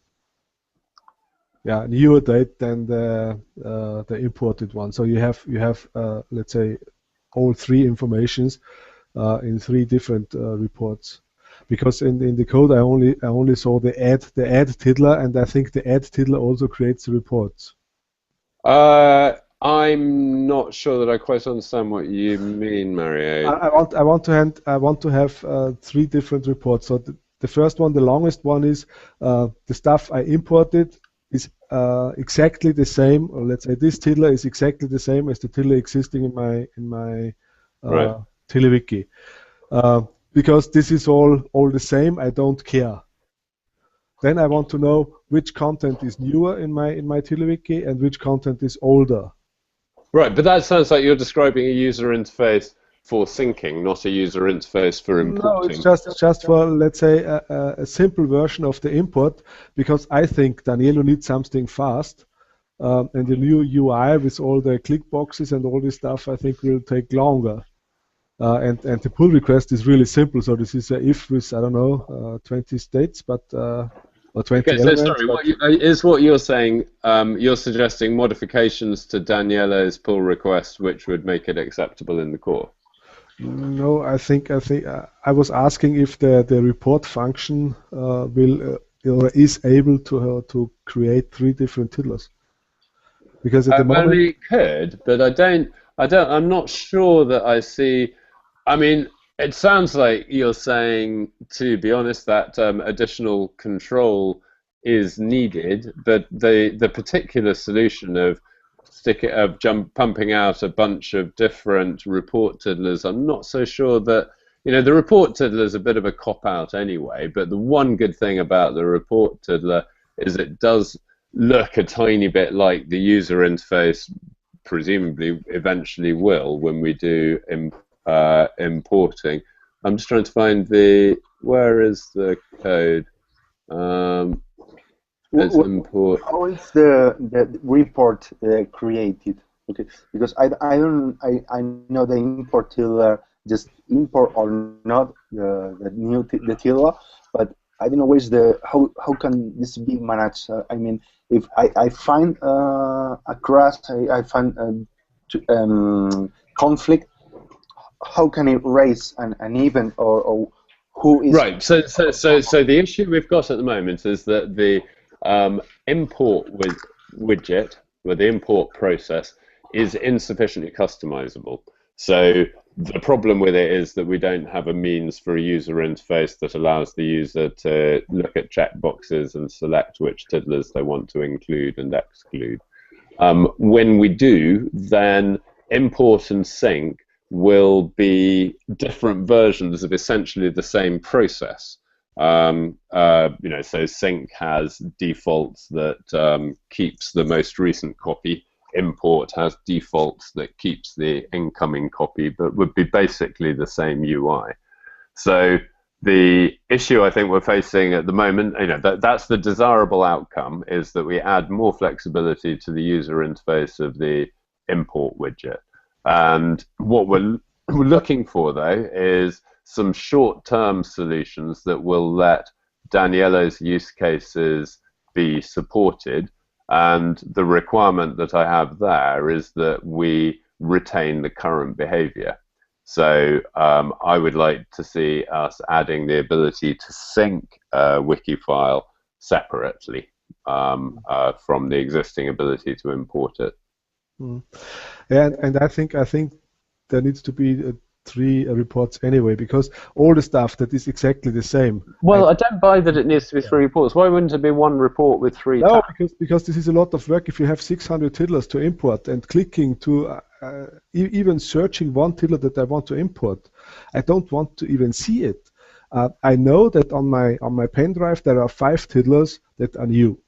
Speaker 2: date than the imported one. So you have let's say, all 3 informations in 3 different reports. Because in the code I only saw the add tiddler, and I think the add tiddler also creates the reports.
Speaker 1: I'm not sure that I quite understand what you mean, Mario.
Speaker 2: I want to have 3 different reports. So the first one, the longest one, is the stuff I imported is exactly the same, or let's say this tiddler is exactly the same as the tiddler existing in my
Speaker 1: right.
Speaker 2: TiddlyWiki. Because this is all the same, I don't care. Then I want to know which content is newer in my TiddlyWiki and which content is older.
Speaker 1: Right, but that sounds like you're describing a user interface for syncing, not a user interface for importing.
Speaker 2: No, it's just for, let's say, a simple version of the import, because I think Danielo needs something fast, and the new UI with all the click boxes and all this stuff, I think, will take longer. And the pull request is really simple. So this is a if with, I don't know, 20 states, but or 20 elements.
Speaker 1: So sorry, what you're saying? You're suggesting modifications to Danielo's pull request, which would make it acceptable in the core.
Speaker 2: No, I think I was asking if the report function will or is able to create 3 different tiddlers. Because at the moment,
Speaker 1: well, it could, but I'm not sure that I see. I mean, it sounds like you're saying, to be honest, that additional control is needed, but the particular solution of pumping out a bunch of different report tiddlers, I'm not so sure that, the report tiddler is a bit of a cop-out anyway, but the one good thing about the report tiddler is it does look a tiny bit like the user interface presumably eventually will when we do importing. I'm just trying to find where is the code? Let's import.
Speaker 7: How is the report created? Okay, because I know the import tiddler, just import or not the tiddler, but I don't know where's how can this be managed. I mean, if I find a crash, I find conflict, how can it raise an event or who is
Speaker 1: right? So the issue we've got at the moment is that the import widget, or the import process, is insufficiently customizable. So the problem with it is that we don't have a means for a user interface that allows the user to look at checkboxes and select which tiddlers they want to include and exclude. When we do, then import and sync will be different versions of essentially the same process. So sync has defaults that keeps the most recent copy. Import has defaults that keeps the incoming copy, but would be basically the same UI. So the issue I think we're facing at the moment, that's the desirable outcome, is that we add more flexibility to the user interface of the import widget. And what we're looking for, though, is some short-term solutions that will let Danielo's use cases be supported. And the requirement that I have there is that we retain the current behavior. So I would like to see us adding the ability to sync a wiki file separately from the existing ability to import it.
Speaker 2: And I think there needs to be three reports anyway, because all the stuff that is exactly the same.
Speaker 1: Well, I don't buy that it needs to be 3 reports. Why wouldn't it be 1 report with 3
Speaker 2: No,
Speaker 1: tabs?
Speaker 2: because this is a lot of work. If you have 600 tiddlers to import and clicking to even searching one tiddler that I want to import, I don't want to even see it. I know that on my pen drive there are 5 tiddlers that are new.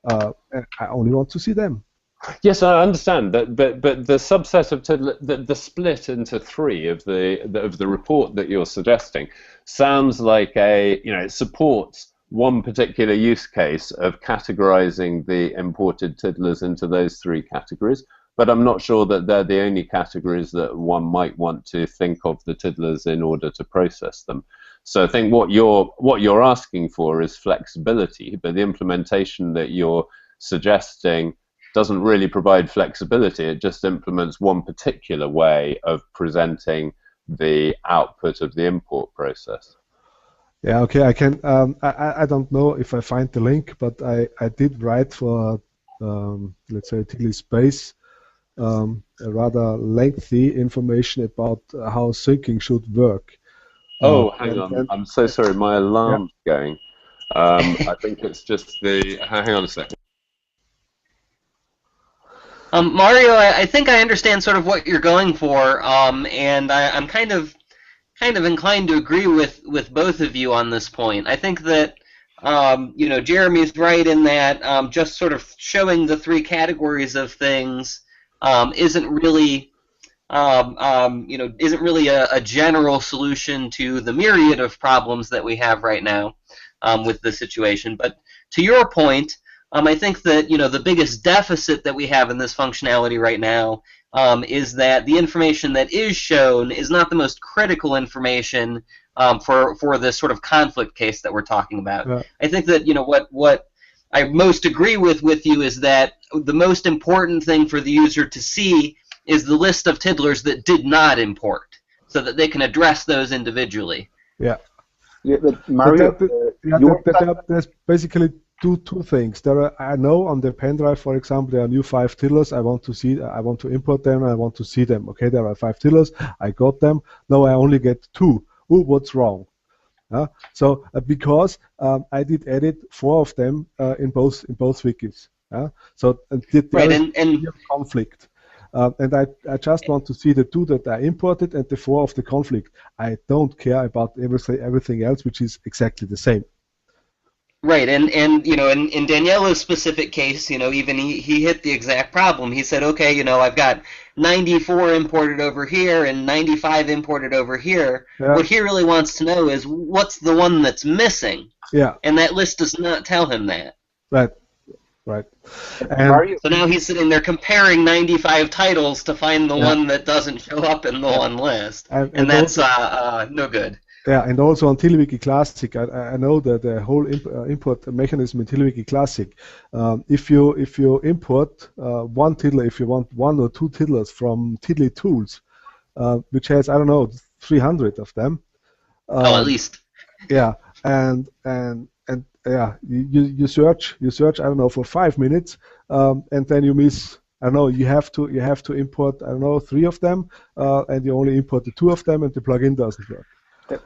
Speaker 2: And I only want to see them.
Speaker 1: Yes, I understand that, but the subset of tiddler, the split into 3 of the report that you're suggesting sounds like it supports one particular use case of categorizing the imported tiddlers into those 3 categories, but I'm not sure that they're the only categories that one might want to think of the tiddlers in order to process them. So I think what you're asking for is flexibility, but the implementation that you're suggesting doesn't really provide flexibility. It just implements one particular way of presenting the output of the import process.
Speaker 2: Yeah, okay, I can. I don't know if I find the link, but I did write for let's say TiddlySpace a rather lengthy information about how syncing should work.
Speaker 1: Oh, hang on. I'm so sorry. My alarm's going. I think it's just the. Hang on a second.
Speaker 5: Mario, I think I understand sort of what you're going for, and I'm kind of inclined to agree with both of you on this point. I think that Jeremy's right in that just sort of showing the 3 categories of things isn't really a general solution to the myriad of problems that we have right now with the situation. But to your point, I think that the biggest deficit that we have in this functionality right now is that the information that is shown is not the most critical information for this sort of conflict case that we're talking about. Yeah. I think that what I most agree with you is that the most important thing for the user to see is the list of tiddlers that did not import, so that they can address those individually.
Speaker 2: Yeah.
Speaker 7: Yeah, but Mario,
Speaker 2: there's basically two things. I know on the pen drive, for example, there are new 5 tiddlers. I want to import them. I want to see them. Okay, there are 5 tiddlers. I got them. Now I only get 2. Ooh, what's wrong? Because I did edit 4 of them in both wikis. So there is conflict. And I just want to see the 2 that I imported and the 4 of the conflict. I don't care about everything else, which is exactly the same.
Speaker 5: Right, and in Danielo's specific case, even he hit the exact problem. He said, okay, I've got 94 imported over here and 95 imported over here. Yeah. What he really wants to know is what's the one that's missing.
Speaker 2: Yeah.
Speaker 5: And that list does not tell him that.
Speaker 2: Right.
Speaker 5: So now he's sitting there comparing 95 titles to find the one that doesn't show up in the one list, and that's no good.
Speaker 2: Yeah, and also on TiddlyWiki Classic, I know that the whole import mechanism in TiddlyWiki Classic, if you import one tiddler, if you want 1 or 2 tiddlers from Tiddly Tools, which has 300 of them.
Speaker 5: At least.
Speaker 2: Yeah, and you search for 5 minutes, and then you miss. You have to import 3 of them, and you only import the 2 of them, and the plugin doesn't work.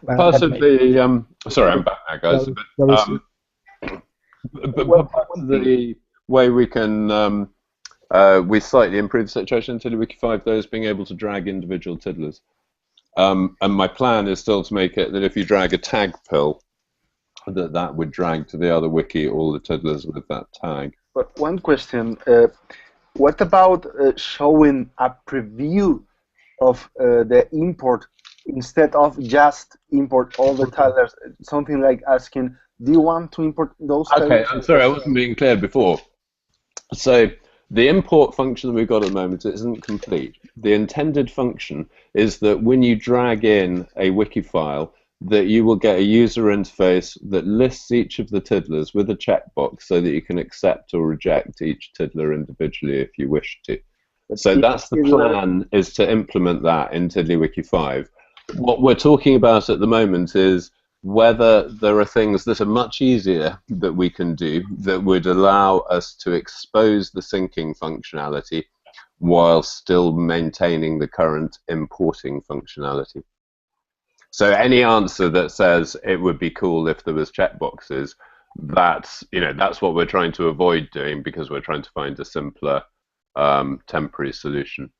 Speaker 1: Possibly, sorry, I'm back now, guys. But the way we can we slightly improve the situation in TiddlyWiki 5, though, is being able to drag individual tiddlers. And my plan is still to make it that if you drag a tag pill, that would drag to the other wiki all the tiddlers with that tag.
Speaker 7: But one question: what about showing a preview of the import? Instead of just import all the tiddlers, something like asking, do you want to import those tiddlers?
Speaker 1: Okay, I'm sorry, I wasn't being clear before. So the import function that we've got at the moment isn't complete. The intended function is that when you drag in a wiki file, that you will get a user interface that lists each of the tiddlers with a checkbox so that you can accept or reject each tiddler individually if you wish to. So that's the plan, is to implement that in TiddlyWiki 5. What we're talking about at the moment is whether there are things that are much easier that we can do that would allow us to expose the syncing functionality while still maintaining the current importing functionality. So any answer that says it would be cool if there was checkboxes, that's what we're trying to avoid doing, because we're trying to find a simpler temporary solution.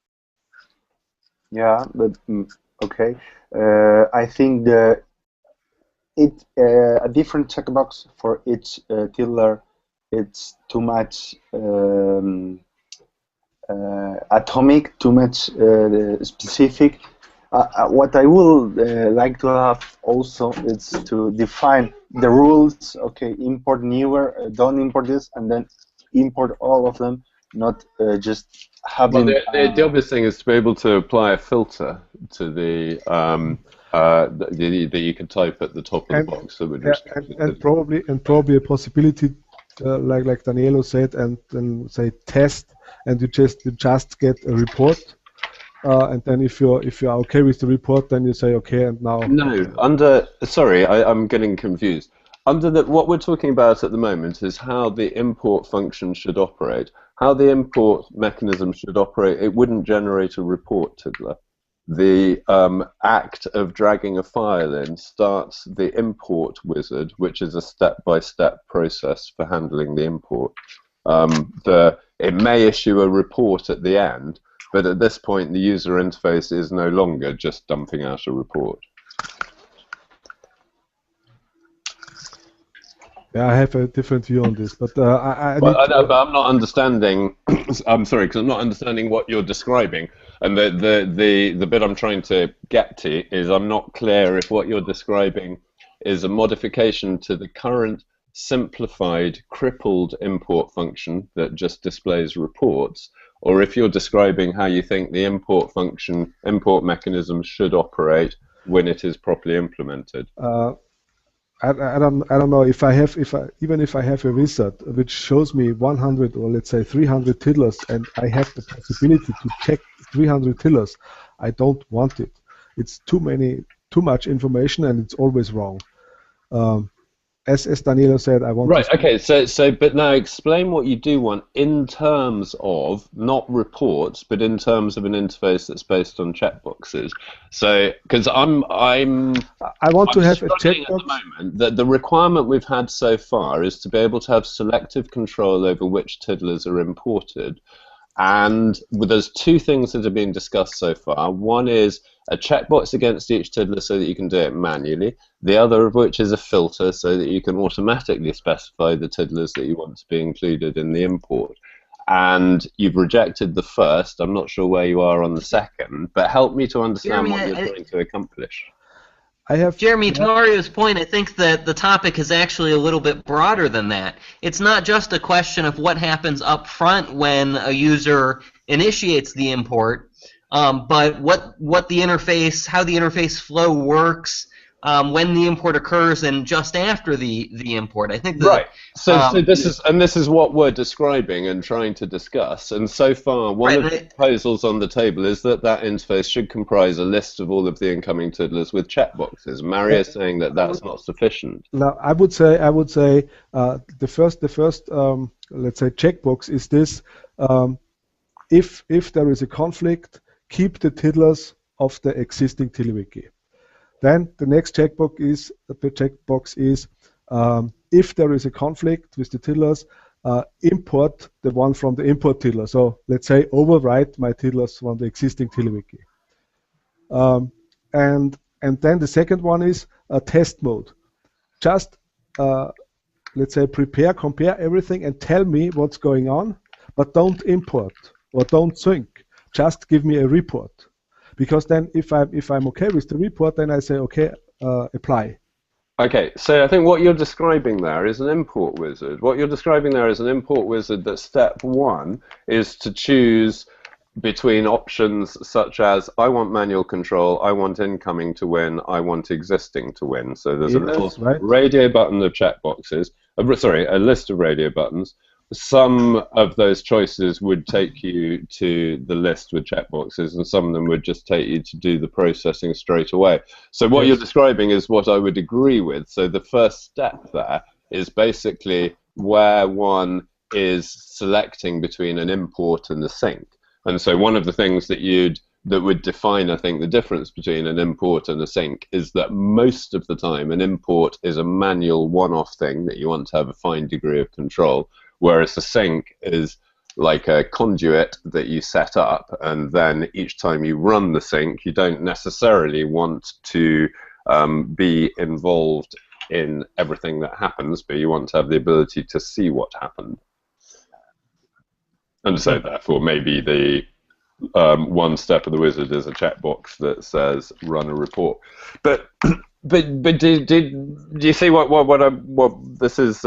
Speaker 7: Yeah, but okay. I think a different checkbox for each tiddler, it's too much atomic, too much specific. What I would like to have also is to define the rules. Okay, import newer, don't import this, and then import all of them, not just having.
Speaker 1: Well, the obvious thing is to be able to apply a filter to the that you can type at the top of the box. That would
Speaker 2: and probably a possibility, like Danielo said, and then say test, and you just get a report. And then if you're okay with the report, then you say okay, and now.
Speaker 1: No, sorry, I'm getting confused. What we're talking about at the moment is how the import function should operate. How the import mechanism should operate. It wouldn't generate a report tiddler. The act of dragging a file in starts the import wizard, which is a step-by-step process for handling the import. It may issue a report at the end, but at this point, the user interface is no longer just dumping out a report.
Speaker 2: Yeah, I have a different view on this, but but
Speaker 1: I'm not understanding. I'm sorry, because I'm not understanding what you're describing, and the bit I'm trying to get to is I'm not clear if what you're describing is a modification to the current simplified, crippled import function that just displays reports, or if you're describing how you think the import mechanism should operate when it is properly implemented.
Speaker 2: I don't know even if I have a wizard which shows me 100 or let's say 300 tiddlers, and I have the possibility to check 300 tiddlers, I don't want it. It's too much information, and it's always wrong. As Danielo said, I want.
Speaker 1: Right. Okay. So, but now explain what you do want in terms of not reports, but in terms of an interface that's based on checkboxes. So, because I want
Speaker 2: to have a checkbox.
Speaker 1: At the moment, that the requirement we've had so far is to be able to have selective control over which tiddlers are imported. And there's two things that have been discussed so far. One is a checkbox against each tiddler so that you can do it manually. The other of which is a filter so that you can automatically specify the tiddlers that you want to be included in the import. And you've rejected the first. I'm not sure where you are on the second, but help me to understand what you're trying to accomplish.
Speaker 5: Jeremy, to Mario's point, I think that the topic is actually a little bit broader than that. It's not just a question of what happens up front when a user initiates the import, but what the interface, how the interface flow works when the import occurs and just after the import. I think that,
Speaker 1: right. So this is what we're describing and trying to discuss. And so far, one of the proposals on the table is that interface should comprise a list of all of the incoming tiddlers with checkboxes. Mario is saying that that's not sufficient.
Speaker 2: Now, I would say the first let's say checkbox is this: if there is a conflict, keep the tiddlers of the existing TiddlyWiki. Then the next checkbox is if there is a conflict with the tiddlers, import the one from the import tiddler. So let's say overwrite my tiddlers from the existing TiddlyWiki. And then the second one is test mode. Just let's say compare everything and tell me what's going on, but don't import or don't sync. Just give me a report. Because then, if I'm okay with the report, then I say okay, apply.
Speaker 1: Okay, so I think what you're describing there is an import wizard. What you're describing there is an import wizard that step one is to choose between options such as I want manual control, I want incoming to win, I want existing to win. So there's a little radio button of checkboxes. Sorry, a list of radio buttons. Some of those choices would take you to the list with checkboxes, and some of them would just take you to do the processing straight away. So what you're describing is what I would agree with. So the first step there is basically where one is selecting between an import and a sync. And so one of the things that would define, I think, the difference between an import and a sync is that most of the time an import is a manual one-off thing that you want to have a fine degree of control, whereas a sync is like a conduit that you set up, and then each time you run the sync, you don't necessarily want to be involved in everything that happens, but you want to have the ability to see what happened. And so therefore maybe the one step of the wizard is a checkbox that says run a report. But do you see what this is?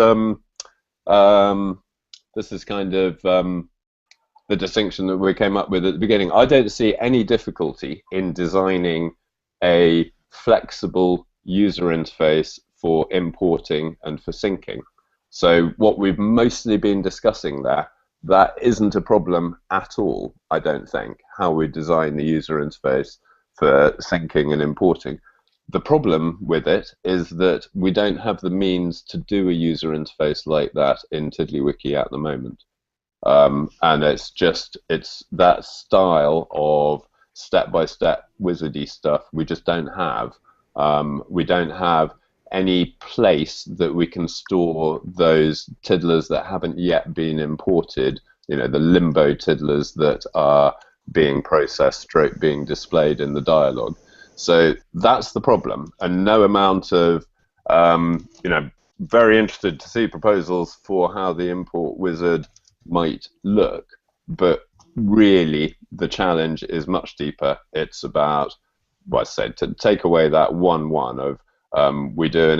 Speaker 1: This is kind of the distinction that we came up with at the beginning. I don't see any difficulty in designing a flexible user interface for importing and for syncing. So what we've mostly been discussing there, that isn't a problem at all, I don't think, how we design the user interface for syncing and importing. The problem with it is that we don't have the means to do a user interface like that in TiddlyWiki at the moment. And it's that style of step-by-step wizardy stuff we just don't have. We don't have any place that we can store those tiddlers that haven't yet been imported, you know, the limbo tiddlers that are being processed, stroke being displayed in the dialog. So that's the problem, and no amount of, you know, very interested to see proposals for how the import wizard might look, but really the challenge is much deeper. It's about, well, I said, to take away that 1-1 of we do an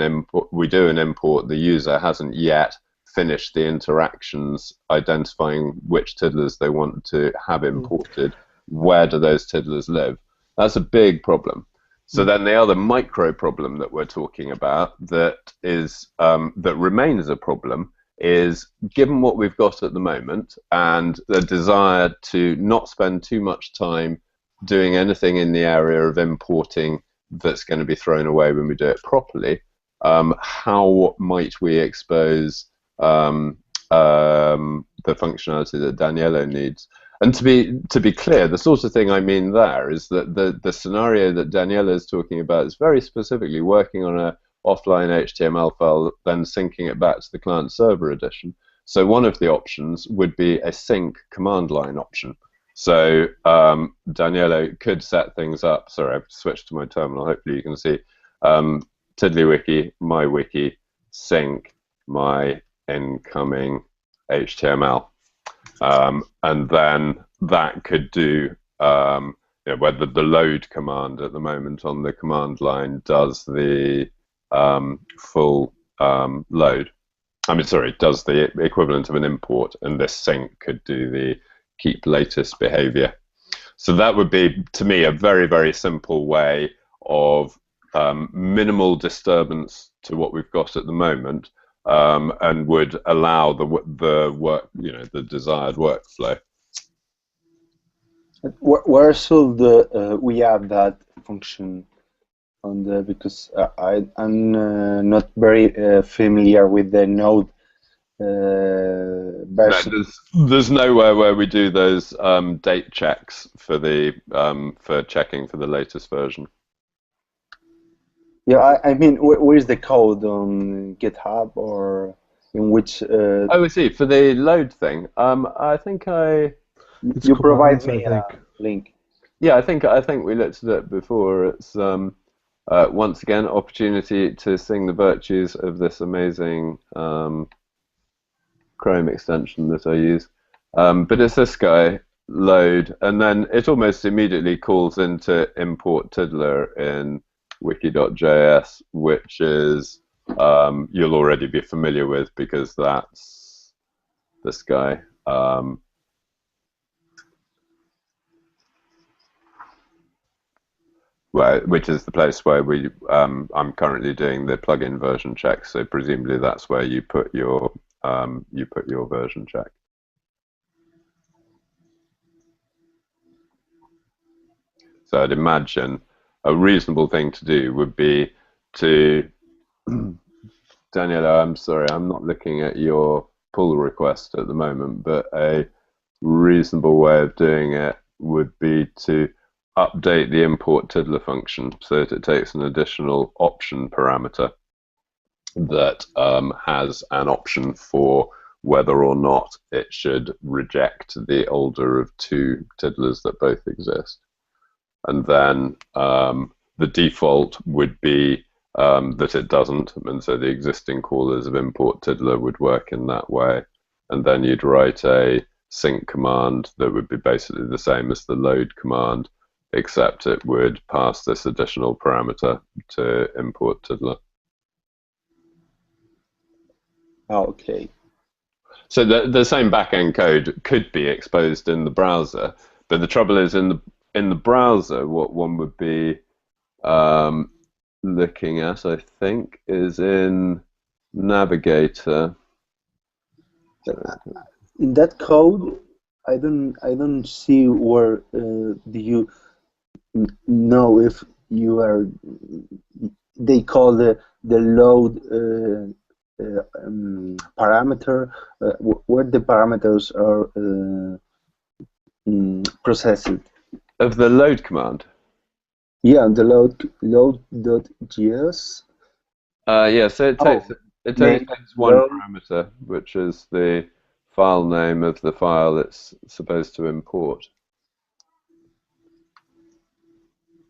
Speaker 1: import, the user hasn't yet finished the interactions identifying which tiddlers they want to have imported, where do those tiddlers live? That's a big problem. So then the other micro problem that we're talking about that is that remains a problem is, given what we've got at the moment and the desire to not spend too much time doing anything in the area of importing that's going to be thrown away when we do it properly, how might we expose the functionality that Danielo needs? And to be clear, the sort of thing I mean there is that the scenario that Danielo is talking about is very specifically working on a offline HTML file, then syncing it back to the client-server edition. So one of the options would be a sync command line option. So Danielo could set things up. Sorry, I've switched to my terminal. Hopefully you can see TiddlyWiki, my wiki, sync my incoming HTML. And then that could do, you know, whether the load command at the moment on the command line does the full load. I mean, sorry, does the equivalent of an import, and this sync could do the keep latest behavior. So that would be, to me, a very, very simple way of minimal disturbance to what we've got at the moment, and would allow the work, you know, the desired workflow.
Speaker 7: Where should we add that function on the? Because I'm not very familiar with the Node version.
Speaker 1: No, there's nowhere where we do those date checks for the for checking for the latest version.
Speaker 7: Yeah, I mean, where is the code on GitHub or in which?
Speaker 1: Oh, I see. For the load thing, I think
Speaker 7: you provide me a link.
Speaker 1: Yeah, I think we looked at it before. It's once again opportunity to sing the virtues of this amazing Chrome extension that I use. But it's this guy, load, and then it almost immediately calls into import tiddler in wiki.js, which is you'll already be familiar with because that's this guy. Which is the place where we I'm currently doing the plugin version check. So presumably that's where you put your version check. So I'd imagine a reasonable thing to do would be to Danielo, I'm sorry, I'm not looking at your pull request at the moment, but a reasonable way of doing it would be to update the import tiddler function so that it takes an additional option parameter that has an option for whether or not it should reject the older of two tiddlers that both exist. And then the default would be that it doesn't, and so the existing callers of import tiddler would work in that way. And then you'd write a sync command that would be basically the same as the load command, except it would pass this additional parameter to import tiddler.
Speaker 7: Okay.
Speaker 1: So the same backend code could be exposed in the browser, but the trouble is in the browser, what one would be looking at, I think, is in Navigator.
Speaker 7: In that code, I don't see where do you know if you are. They call the load parameter where the parameters are processed.
Speaker 1: Of the load command.
Speaker 7: Yeah, the load.js.
Speaker 1: Yeah, so it takes one parameter, which is the file name of the file it's supposed to import.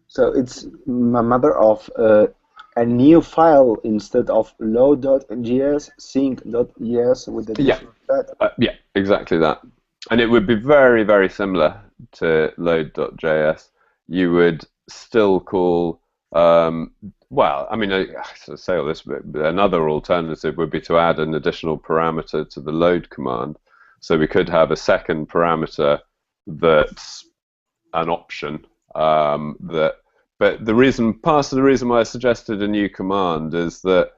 Speaker 7: So it's a matter of a new file instead of load.js, sync.js with the different
Speaker 1: yeah, exactly that. And it would be very, very similar to load.js. You would still call, well, I mean, I say all this, but another alternative would be to add an additional parameter to the load command. So we could have a second parameter that's an option. But part of the reason why I suggested a new command is that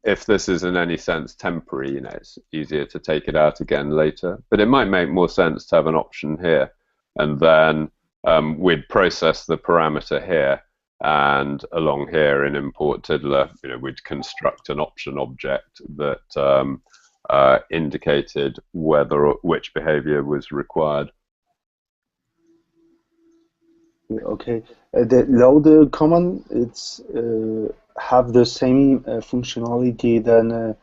Speaker 1: if this is in any sense temporary, you know, it's easier to take it out again later. But it might make more sense to have an option here, and then we'd process the parameter here, and along here in import tiddler, you know, we'd construct an option object that indicated which behavior was required.
Speaker 7: Okay, the load command, it's have the same functionality than a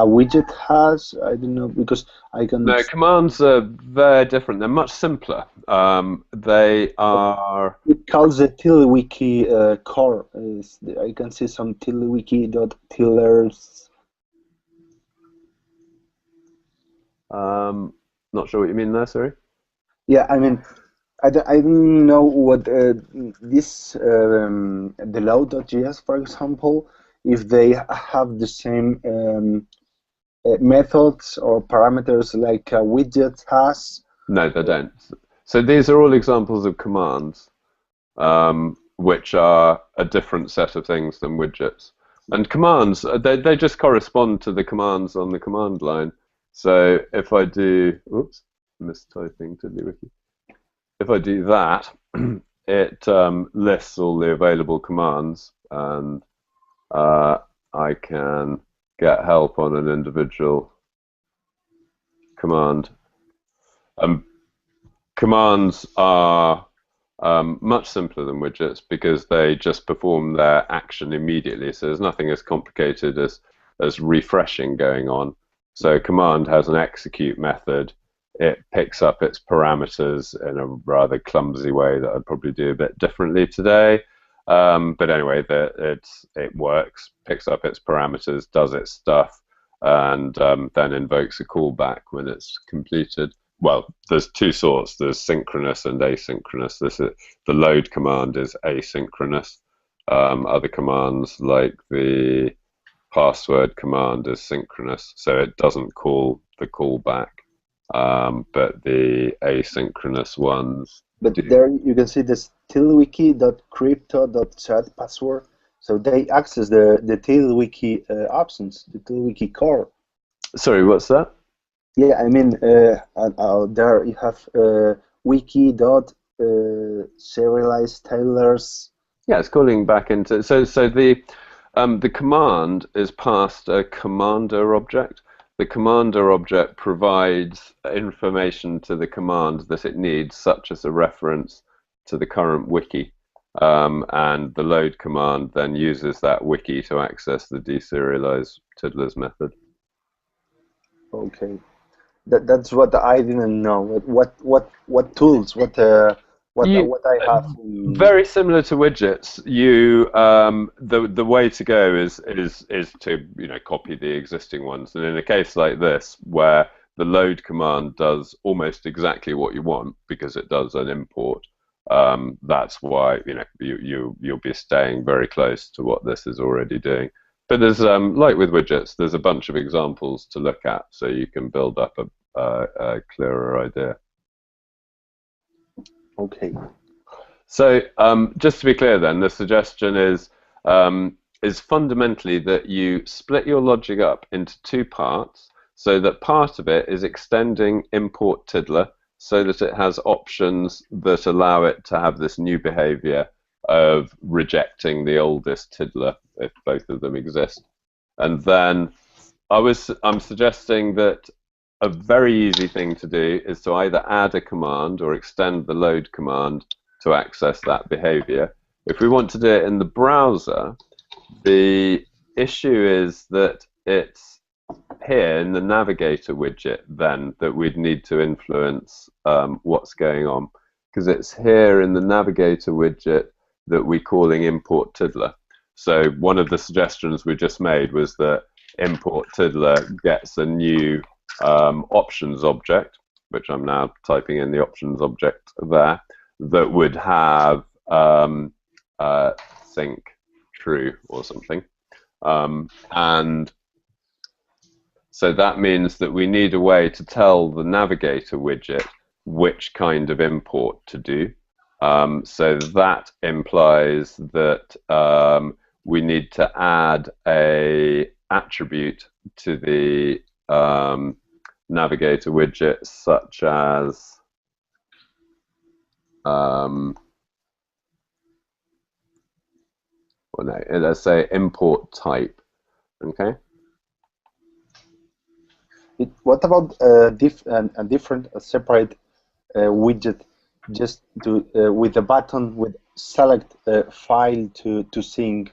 Speaker 7: widget has. I don't know, because I can.
Speaker 1: No, commands are very different. They're much simpler. They are.
Speaker 7: It calls the TiddlyWiki core. I can see some TiddlyWiki.tillers.
Speaker 1: Not sure what you mean there. Sorry.
Speaker 7: Yeah, I mean. I don't know what this the load.js, for example, if they have the same methods or parameters like a widget has.
Speaker 1: No, they don't. So these are all examples of commands, which are a different set of things than widgets. And commands, they just correspond to the commands on the command line. So if I do, oops, mistyping TiddlyWiki. If I do that, it lists all the available commands, and I can get help on an individual command. Commands are much simpler than widgets because they just perform their action immediately, so there's nothing as complicated as refreshing going on. So a command has an execute method. It picks up its parameters in a rather clumsy way that I'd probably do a bit differently today. But anyway, it works, picks up its parameters, does its stuff, and then invokes a callback when it's completed. Well, there's two sorts. There's synchronous and asynchronous. The load command is asynchronous. Other commands like the password command is synchronous, so it doesn't call the callback. But the asynchronous ones.
Speaker 7: But there you can see this TiddlyWiki.crypto.chat password. So they access the TiddlyWiki options, the TiddlyWiki core.
Speaker 1: Sorry, what's that?
Speaker 7: Yeah, I mean, there you have wiki.serialize tiddlers.
Speaker 1: Yeah, it's calling back into. So the command is passed a commander object. the commander object provides information to the command that it needs, such as a reference to the current wiki. And the load command then uses that wiki to access the deserialize tiddlers method.
Speaker 7: Okay, that's what I didn't know. What tools? What I have?
Speaker 1: Very similar to widgets. You the way to go is to copy the existing ones. And in a case like this, where the load command does almost exactly what you want because it does an import. That's why you'll be staying very close to what this is already doing. But there's like with widgets, there's a bunch of examples to look at, so you can build up a clearer idea.
Speaker 7: Okay.
Speaker 1: So just to be clear, then, the suggestion is fundamentally that you split your logic up into two parts, so that part of it is extending import tiddler, so that it has options that allow it to have this new behavior of rejecting the oldest tiddler if both of them exist. And then I'm suggesting that a very easy thing to do is to either add a command or extend the load command to access that behavior. If we want to do it in the browser, the issue is that it's here in the navigator widget then that we'd need to influence what's going on, because it's here in the navigator widget that we're calling import tiddler. So one of the suggestions we just made was that import tiddler gets a new options object, which I'm now typing in the options object there, that would have think true or something. And so that means that we need a way to tell the navigator widget which kind of import to do. So that implies that we need to add a attribute to the navigator widget, such as let's say import type. Okay.
Speaker 7: What about a different, separate widget, just to with a button with select file to sync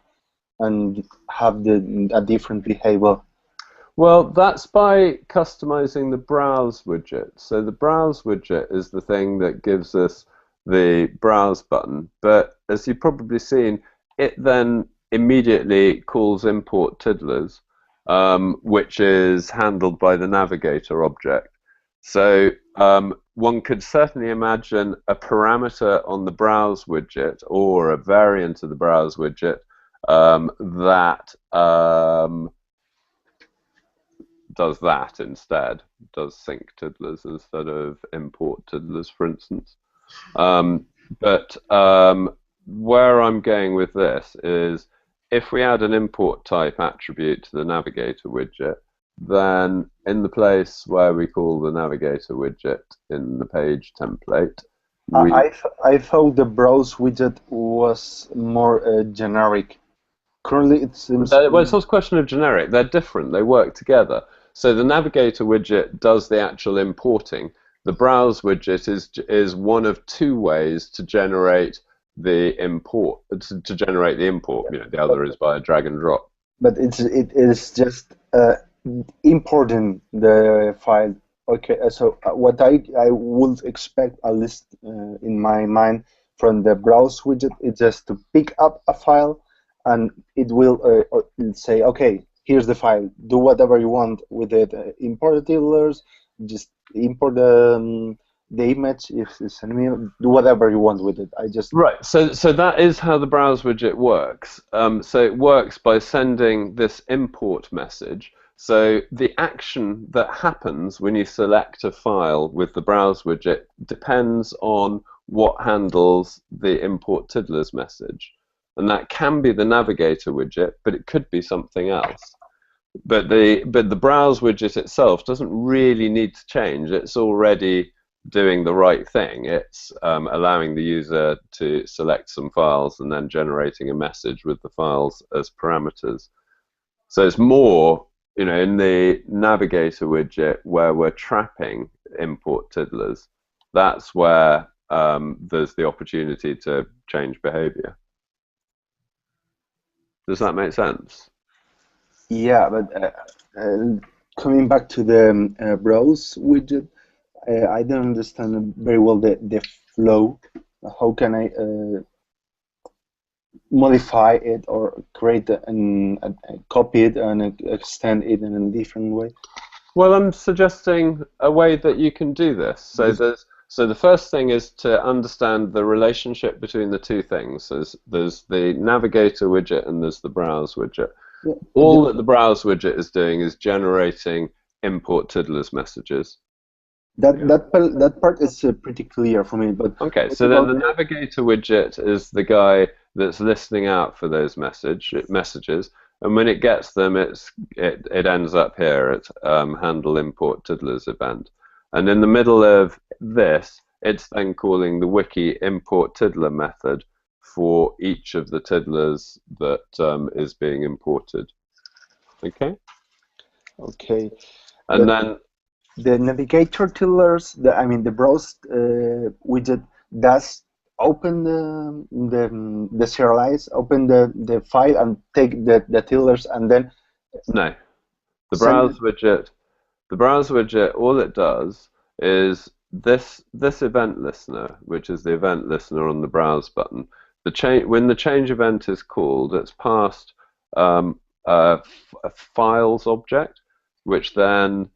Speaker 7: and have a different behavior?
Speaker 1: Well, that's by customizing the browse widget. So the browse widget is the thing that gives us the browse button. But as you've probably seen, it then immediately calls import tiddlers, which is handled by the navigator object. So one could certainly imagine a parameter on the browse widget or a variant of the browse widget that does that instead, does sync tiddlers instead of import tiddlers, for instance. But where I'm going with this is, if we add an import type attribute to the navigator widget, then in the place where we call the navigator widget in the page template,
Speaker 7: I thought the browse widget was more generic. Currently, it seems.
Speaker 1: Well, it's not a question of generic. They're different. They work together. So the navigator widget does the actual importing. The browse widget is one of two ways to generate the import. To generate the import, the other is by a drag and drop.
Speaker 7: But it is just importing the file. Okay, so what I would expect, at least in my mind, from the browse widget is just to pick up a file, and it will say, okay, here's the file. Do whatever you want with it. Import the tiddlers, just import the image if it's an email. Do whatever you want with it.
Speaker 1: Right. So that is how the browse widget works. So it works by sending this import message. So the action that happens when you select a file with the browse widget depends on what handles the import tiddlers message. And that can be the navigator widget, but it could be something else. But the browse widget itself doesn't really need to change. It's already doing the right thing. It's allowing the user to select some files and then generating a message with the files as parameters. So it's more in the navigator widget where we're trapping import tiddlers, that's where there's the opportunity to change behavior. Does that make sense?
Speaker 7: Yeah, but coming back to the browse widget, I don't understand very well the flow. How can I modify it or create and copy it and extend it in a different way?
Speaker 1: Well, I'm suggesting a way that you can do this. So the first thing is to understand the relationship between the two things. There's the navigator widget and there's the browse widget.
Speaker 7: Yeah.
Speaker 1: All that the browse widget is doing is generating import tiddlers messages.
Speaker 7: That part is pretty clear for me. But
Speaker 1: okay, so then the navigator widget is the guy that's listening out for those messages, and when it gets them, it ends up here at handle import tiddlers event, and in the middle of this, it's then calling the wiki import tiddler method for each of the tiddlers that is being imported. Okay.
Speaker 7: Okay.
Speaker 1: And then
Speaker 7: the navigator tiddlers, the browse widget does open the serialize, open the file and take the tiddlers and then
Speaker 1: no. The browse widget, all it does is this event listener, which is the event listener on the browse button. When the change event is called, it's passed a files object, which then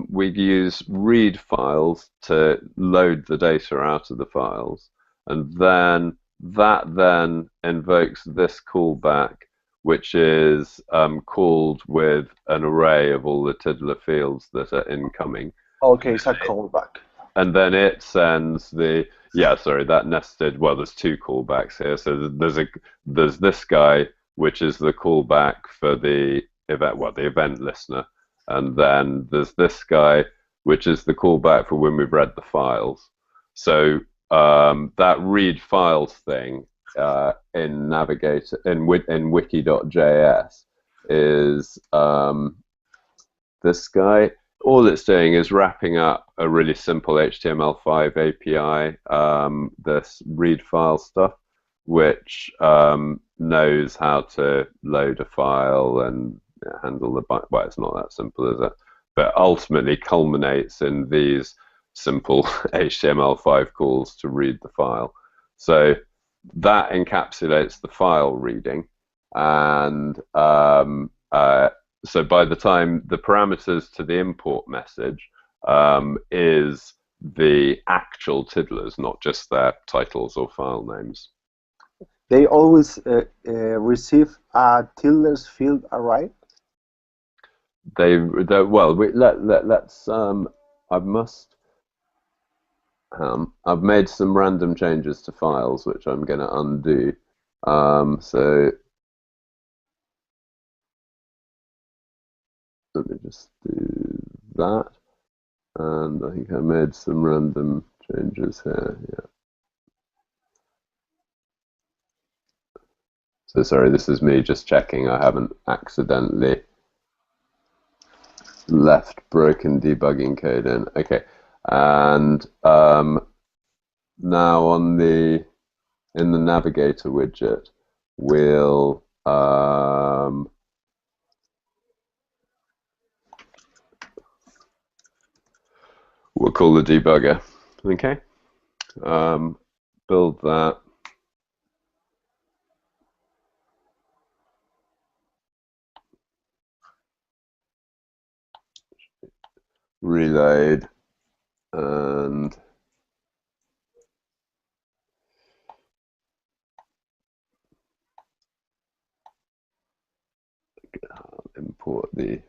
Speaker 1: we use read files to load the data out of the files, and then that invokes this callback, which is called with an array of all the tiddler fields that are incoming.
Speaker 7: Okay, it's a callback.
Speaker 1: And then it sends the that nested. Well, there's two callbacks here. So there's this guy, which is the callback for the event, the event listener, and then there's this guy, which is the callback for when we've read the files. So that read files thing in Navigator in wiki.js is this guy. All it's doing is wrapping up a really simple HTML5 API, this read file stuff, which knows how to load a file and handle the well, it's not that simple, is it? But ultimately culminates in these simple HTML5 calls to read the file. So that encapsulates the file reading, and so by the time the parameters to the import message is the actual tiddlers, not just their titles or file names.
Speaker 7: They always receive a tiddlers field array.
Speaker 1: Let's. I've made some random changes to files, which I'm going to undo. So let me just do that, and I think I made some random changes here. Yeah. So sorry, this is me just checking I haven't accidentally left broken debugging code in. Okay, and now in the navigator widget, we'll call the debugger. Okay, build that. Reload, and import the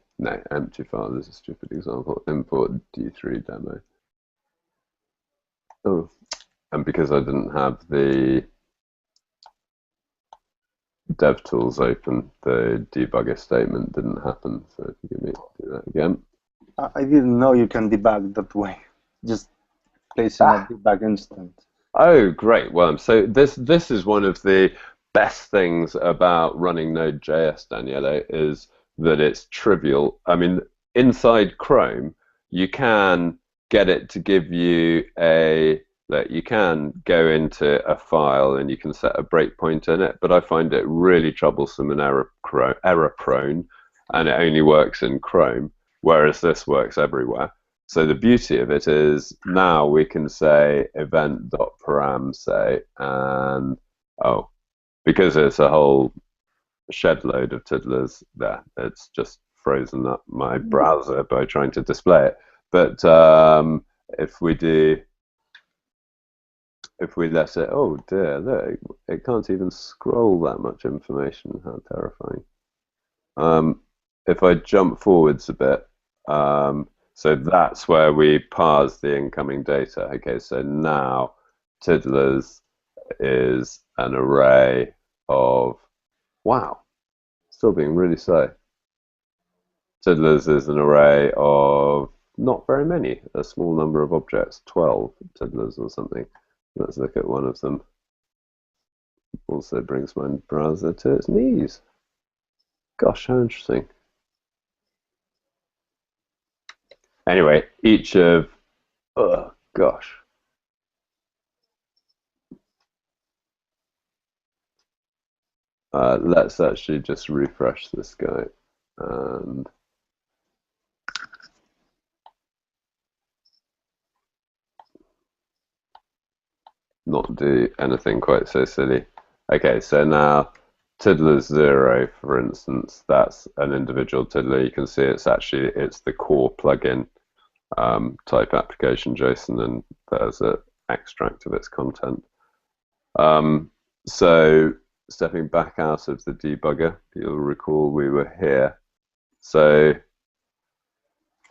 Speaker 1: empty file. This is a stupid example. Import D3 demo. Oh, and because I didn't have the DevTools open, the debugger statement didn't happen. So if you give me do that again.
Speaker 7: I didn't know you can debug that way. Just placing a debug instance.
Speaker 1: Oh, great. Well, so this is one of the best things about running Node.js, Danielo, is that it's trivial. I mean, inside Chrome, you can get it to give you you can go into a file and you can set a breakpoint in it, but I find it really troublesome and error prone, and it only works in Chrome, whereas this works everywhere. So the beauty of it is now we can say event.param, say, and because it's a whole shed load of tiddlers there, it's just frozen up my browser by trying to display it. But if we let it, oh dear, look, it can't even scroll that much information. How terrifying. If I jump forwards a bit, so that's where we parse the incoming data. Okay, so now tiddlers is an array of, wow, still being really slow. Tiddlers is an array of not very many, a small number of objects, 12 tiddlers or something. Let's look at one of them. Also brings my browser to its knees. Gosh, how interesting. Anyway, each of, oh gosh. Let's actually just refresh this guy and not do anything quite so silly. Okay, so now tiddler 0, for instance, that's an individual tiddler. You can see it's the core plugin type application JSON, and there's an extract of its content. So stepping back out of the debugger, you'll recall we were here. So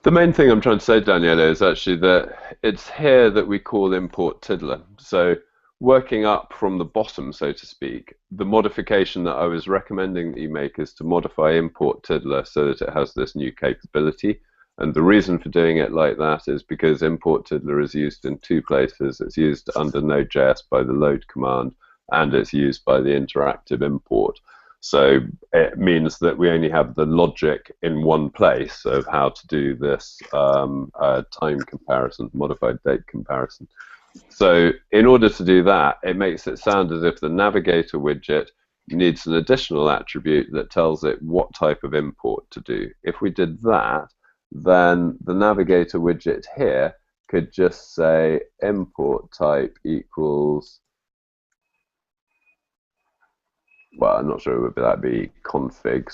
Speaker 1: the main thing I'm trying to say, Danielo, is actually that it's here that we call import tiddler. So working up from the bottom, so to speak, the modification that I was recommending that you make is to modify import tiddler so that it has this new capability. And the reason for doing it like that is because import tiddler is used in two places. It's used under Node.js by the load command, and it's used by the interactive import. So it means that we only have the logic in one place of how to do this time comparison, modified date comparison. So in order to do that, it makes it sound as if the navigator widget needs an additional attribute that tells it what type of import to do. If we did that, then the navigator widget here could just say import type equals, well, I'm not sure, would that be config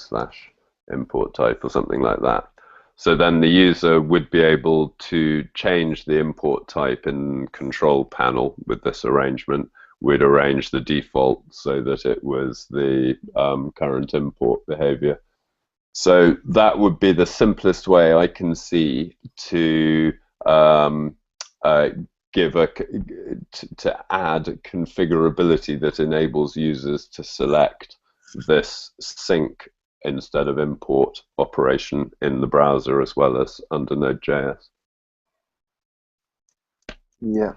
Speaker 1: / import type or something like that. So then the user would be able to change the import type in ControlPanel with this arrangement. We'd arrange the default so that it was the current import behavior. So that would be the simplest way I can see to to add configurability that enables users to select this sync instead of import operation in the browser as well as under Node.js.
Speaker 7: Yeah,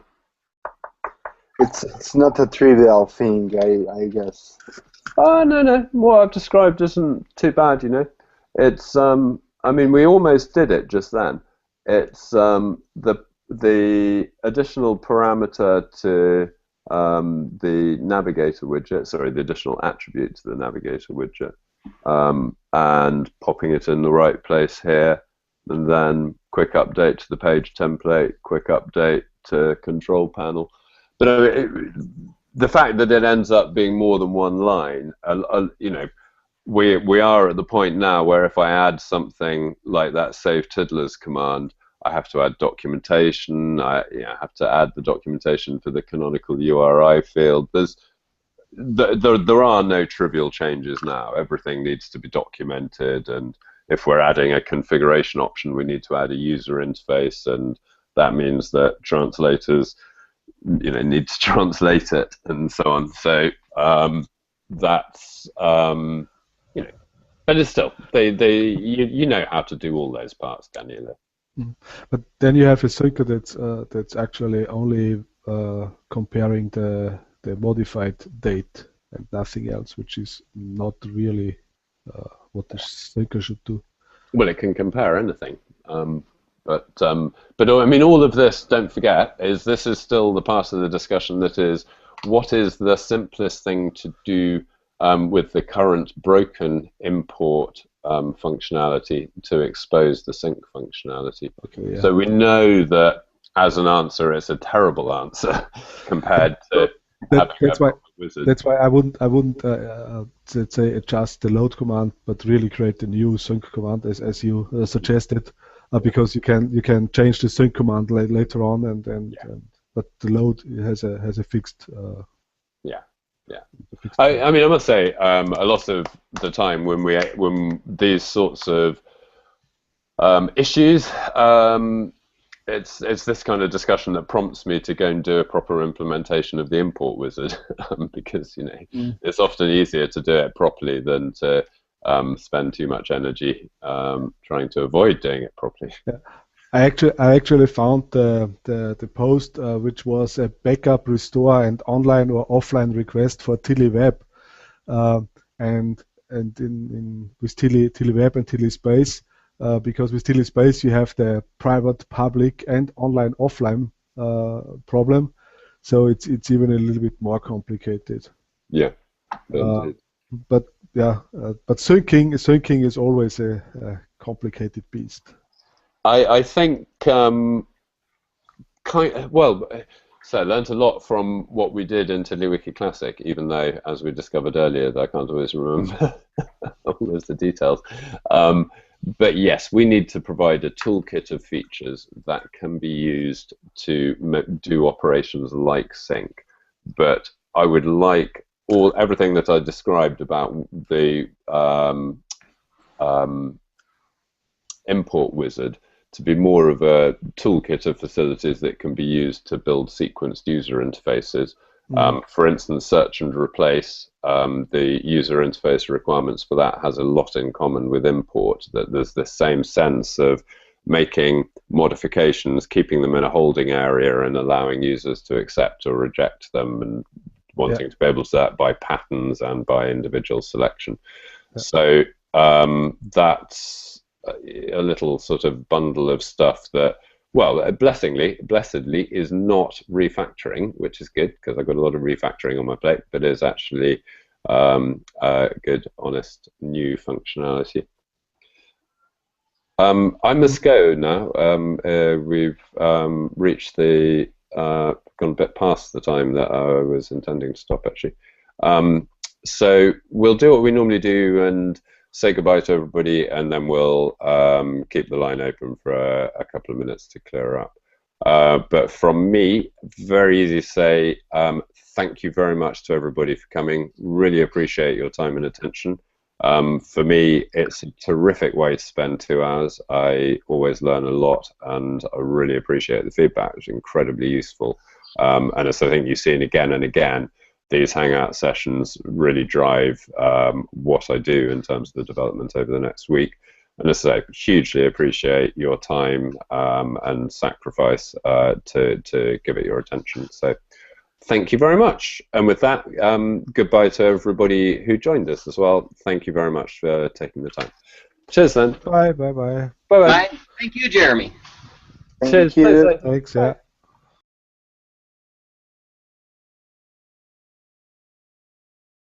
Speaker 7: it's not a trivial thing, I guess.
Speaker 1: Oh no, what I've described isn't too bad, you know. It's I mean, we almost did it just then. It's the additional parameter to the navigator widget, sorry, the additional attribute to the navigator widget, and popping it in the right place here, and then quick update to the page template, quick update to ControlPanel. But the fact that it ends up being more than one line, you know, we are at the point now where if I add something like that save tiddlers command, I have to add documentation. I have to add the documentation for the canonical URI field. There are no trivial changes now. Everything needs to be documented, and if we're adding a configuration option, we need to add a user interface, and that means that translators, you know, need to translate it and so on. So that's you know, but it's still you know how to do all those parts, Danielo.
Speaker 2: But then you have a circuit that's actually only comparing the modified date and nothing else, which is not really what the syncer should do.
Speaker 1: Well, it can compare anything. But I mean, all of this, don't forget, this is still the part of the discussion that is, what is the simplest thing to do with the current broken import functionality to expose the sync functionality.
Speaker 2: Okay, yeah.
Speaker 1: So we know that as an answer, it's a terrible answer compared to
Speaker 2: that's why I wouldn't let's say adjust the load command, but really create the new sync command as you suggested, because you can change the sync command later on, but the load has a fixed.
Speaker 1: I mean, I must say, a lot of the time when these sorts of issues, it's this kind of discussion that prompts me to go and do a proper implementation of the import wizard, because it's often easier to do it properly than to spend too much energy trying to avoid doing it properly.
Speaker 2: Yeah. I actually found the post which was a backup, restore, and online or offline request for TiddlyWeb, and with TiddlyWeb and TiddlySpace, because with TiddlySpace you have the private, public, and online, offline problem, so it's even a little bit more complicated.
Speaker 1: Yeah.
Speaker 2: But syncing is always a complicated beast.
Speaker 1: I think so I learned a lot from what we did in TiddlyWiki Classic, even though, as we discovered earlier, that I can't always remember all of the details. But yes, we need to provide a toolkit of features that can be used to do operations like sync. But I would like everything that I described about the import wizard to be more of a toolkit of facilities that can be used to build sequenced user interfaces. For instance, search and replace, the user interface requirements for that has a lot in common with import, that there's the same sense of making modifications, keeping them in a holding area and allowing users to accept or reject them, and wanting to be able to do that by patterns and by individual selection. So that's a little sort of bundle of stuff that, well, blessedly is not refactoring, which is good because I've got a lot of refactoring on my plate, but is actually good, honest, new functionality. I must go now. We've reached gone a bit past the time that I was intending to stop, actually. So we'll do what we normally do and say goodbye to everybody, and then we'll keep the line open for a couple of minutes to clear up. But from me, very easy to say thank you very much to everybody for coming. Really appreciate your time and attention. For me, it's a terrific way to spend 2 hours. I always learn a lot, and I really appreciate the feedback. It's incredibly useful. And as I think you've seen again and again, these Hangout sessions really drive what I do in terms of the development over the next week. And as I say, hugely appreciate your time and sacrifice to give it your attention. So thank you very much. And with that, goodbye to everybody who joined us as well. Thank you very much for taking the time. Cheers then.
Speaker 2: Bye.
Speaker 5: Bye. Thank you, Jeremy.
Speaker 7: Thank you.
Speaker 2: Thanks.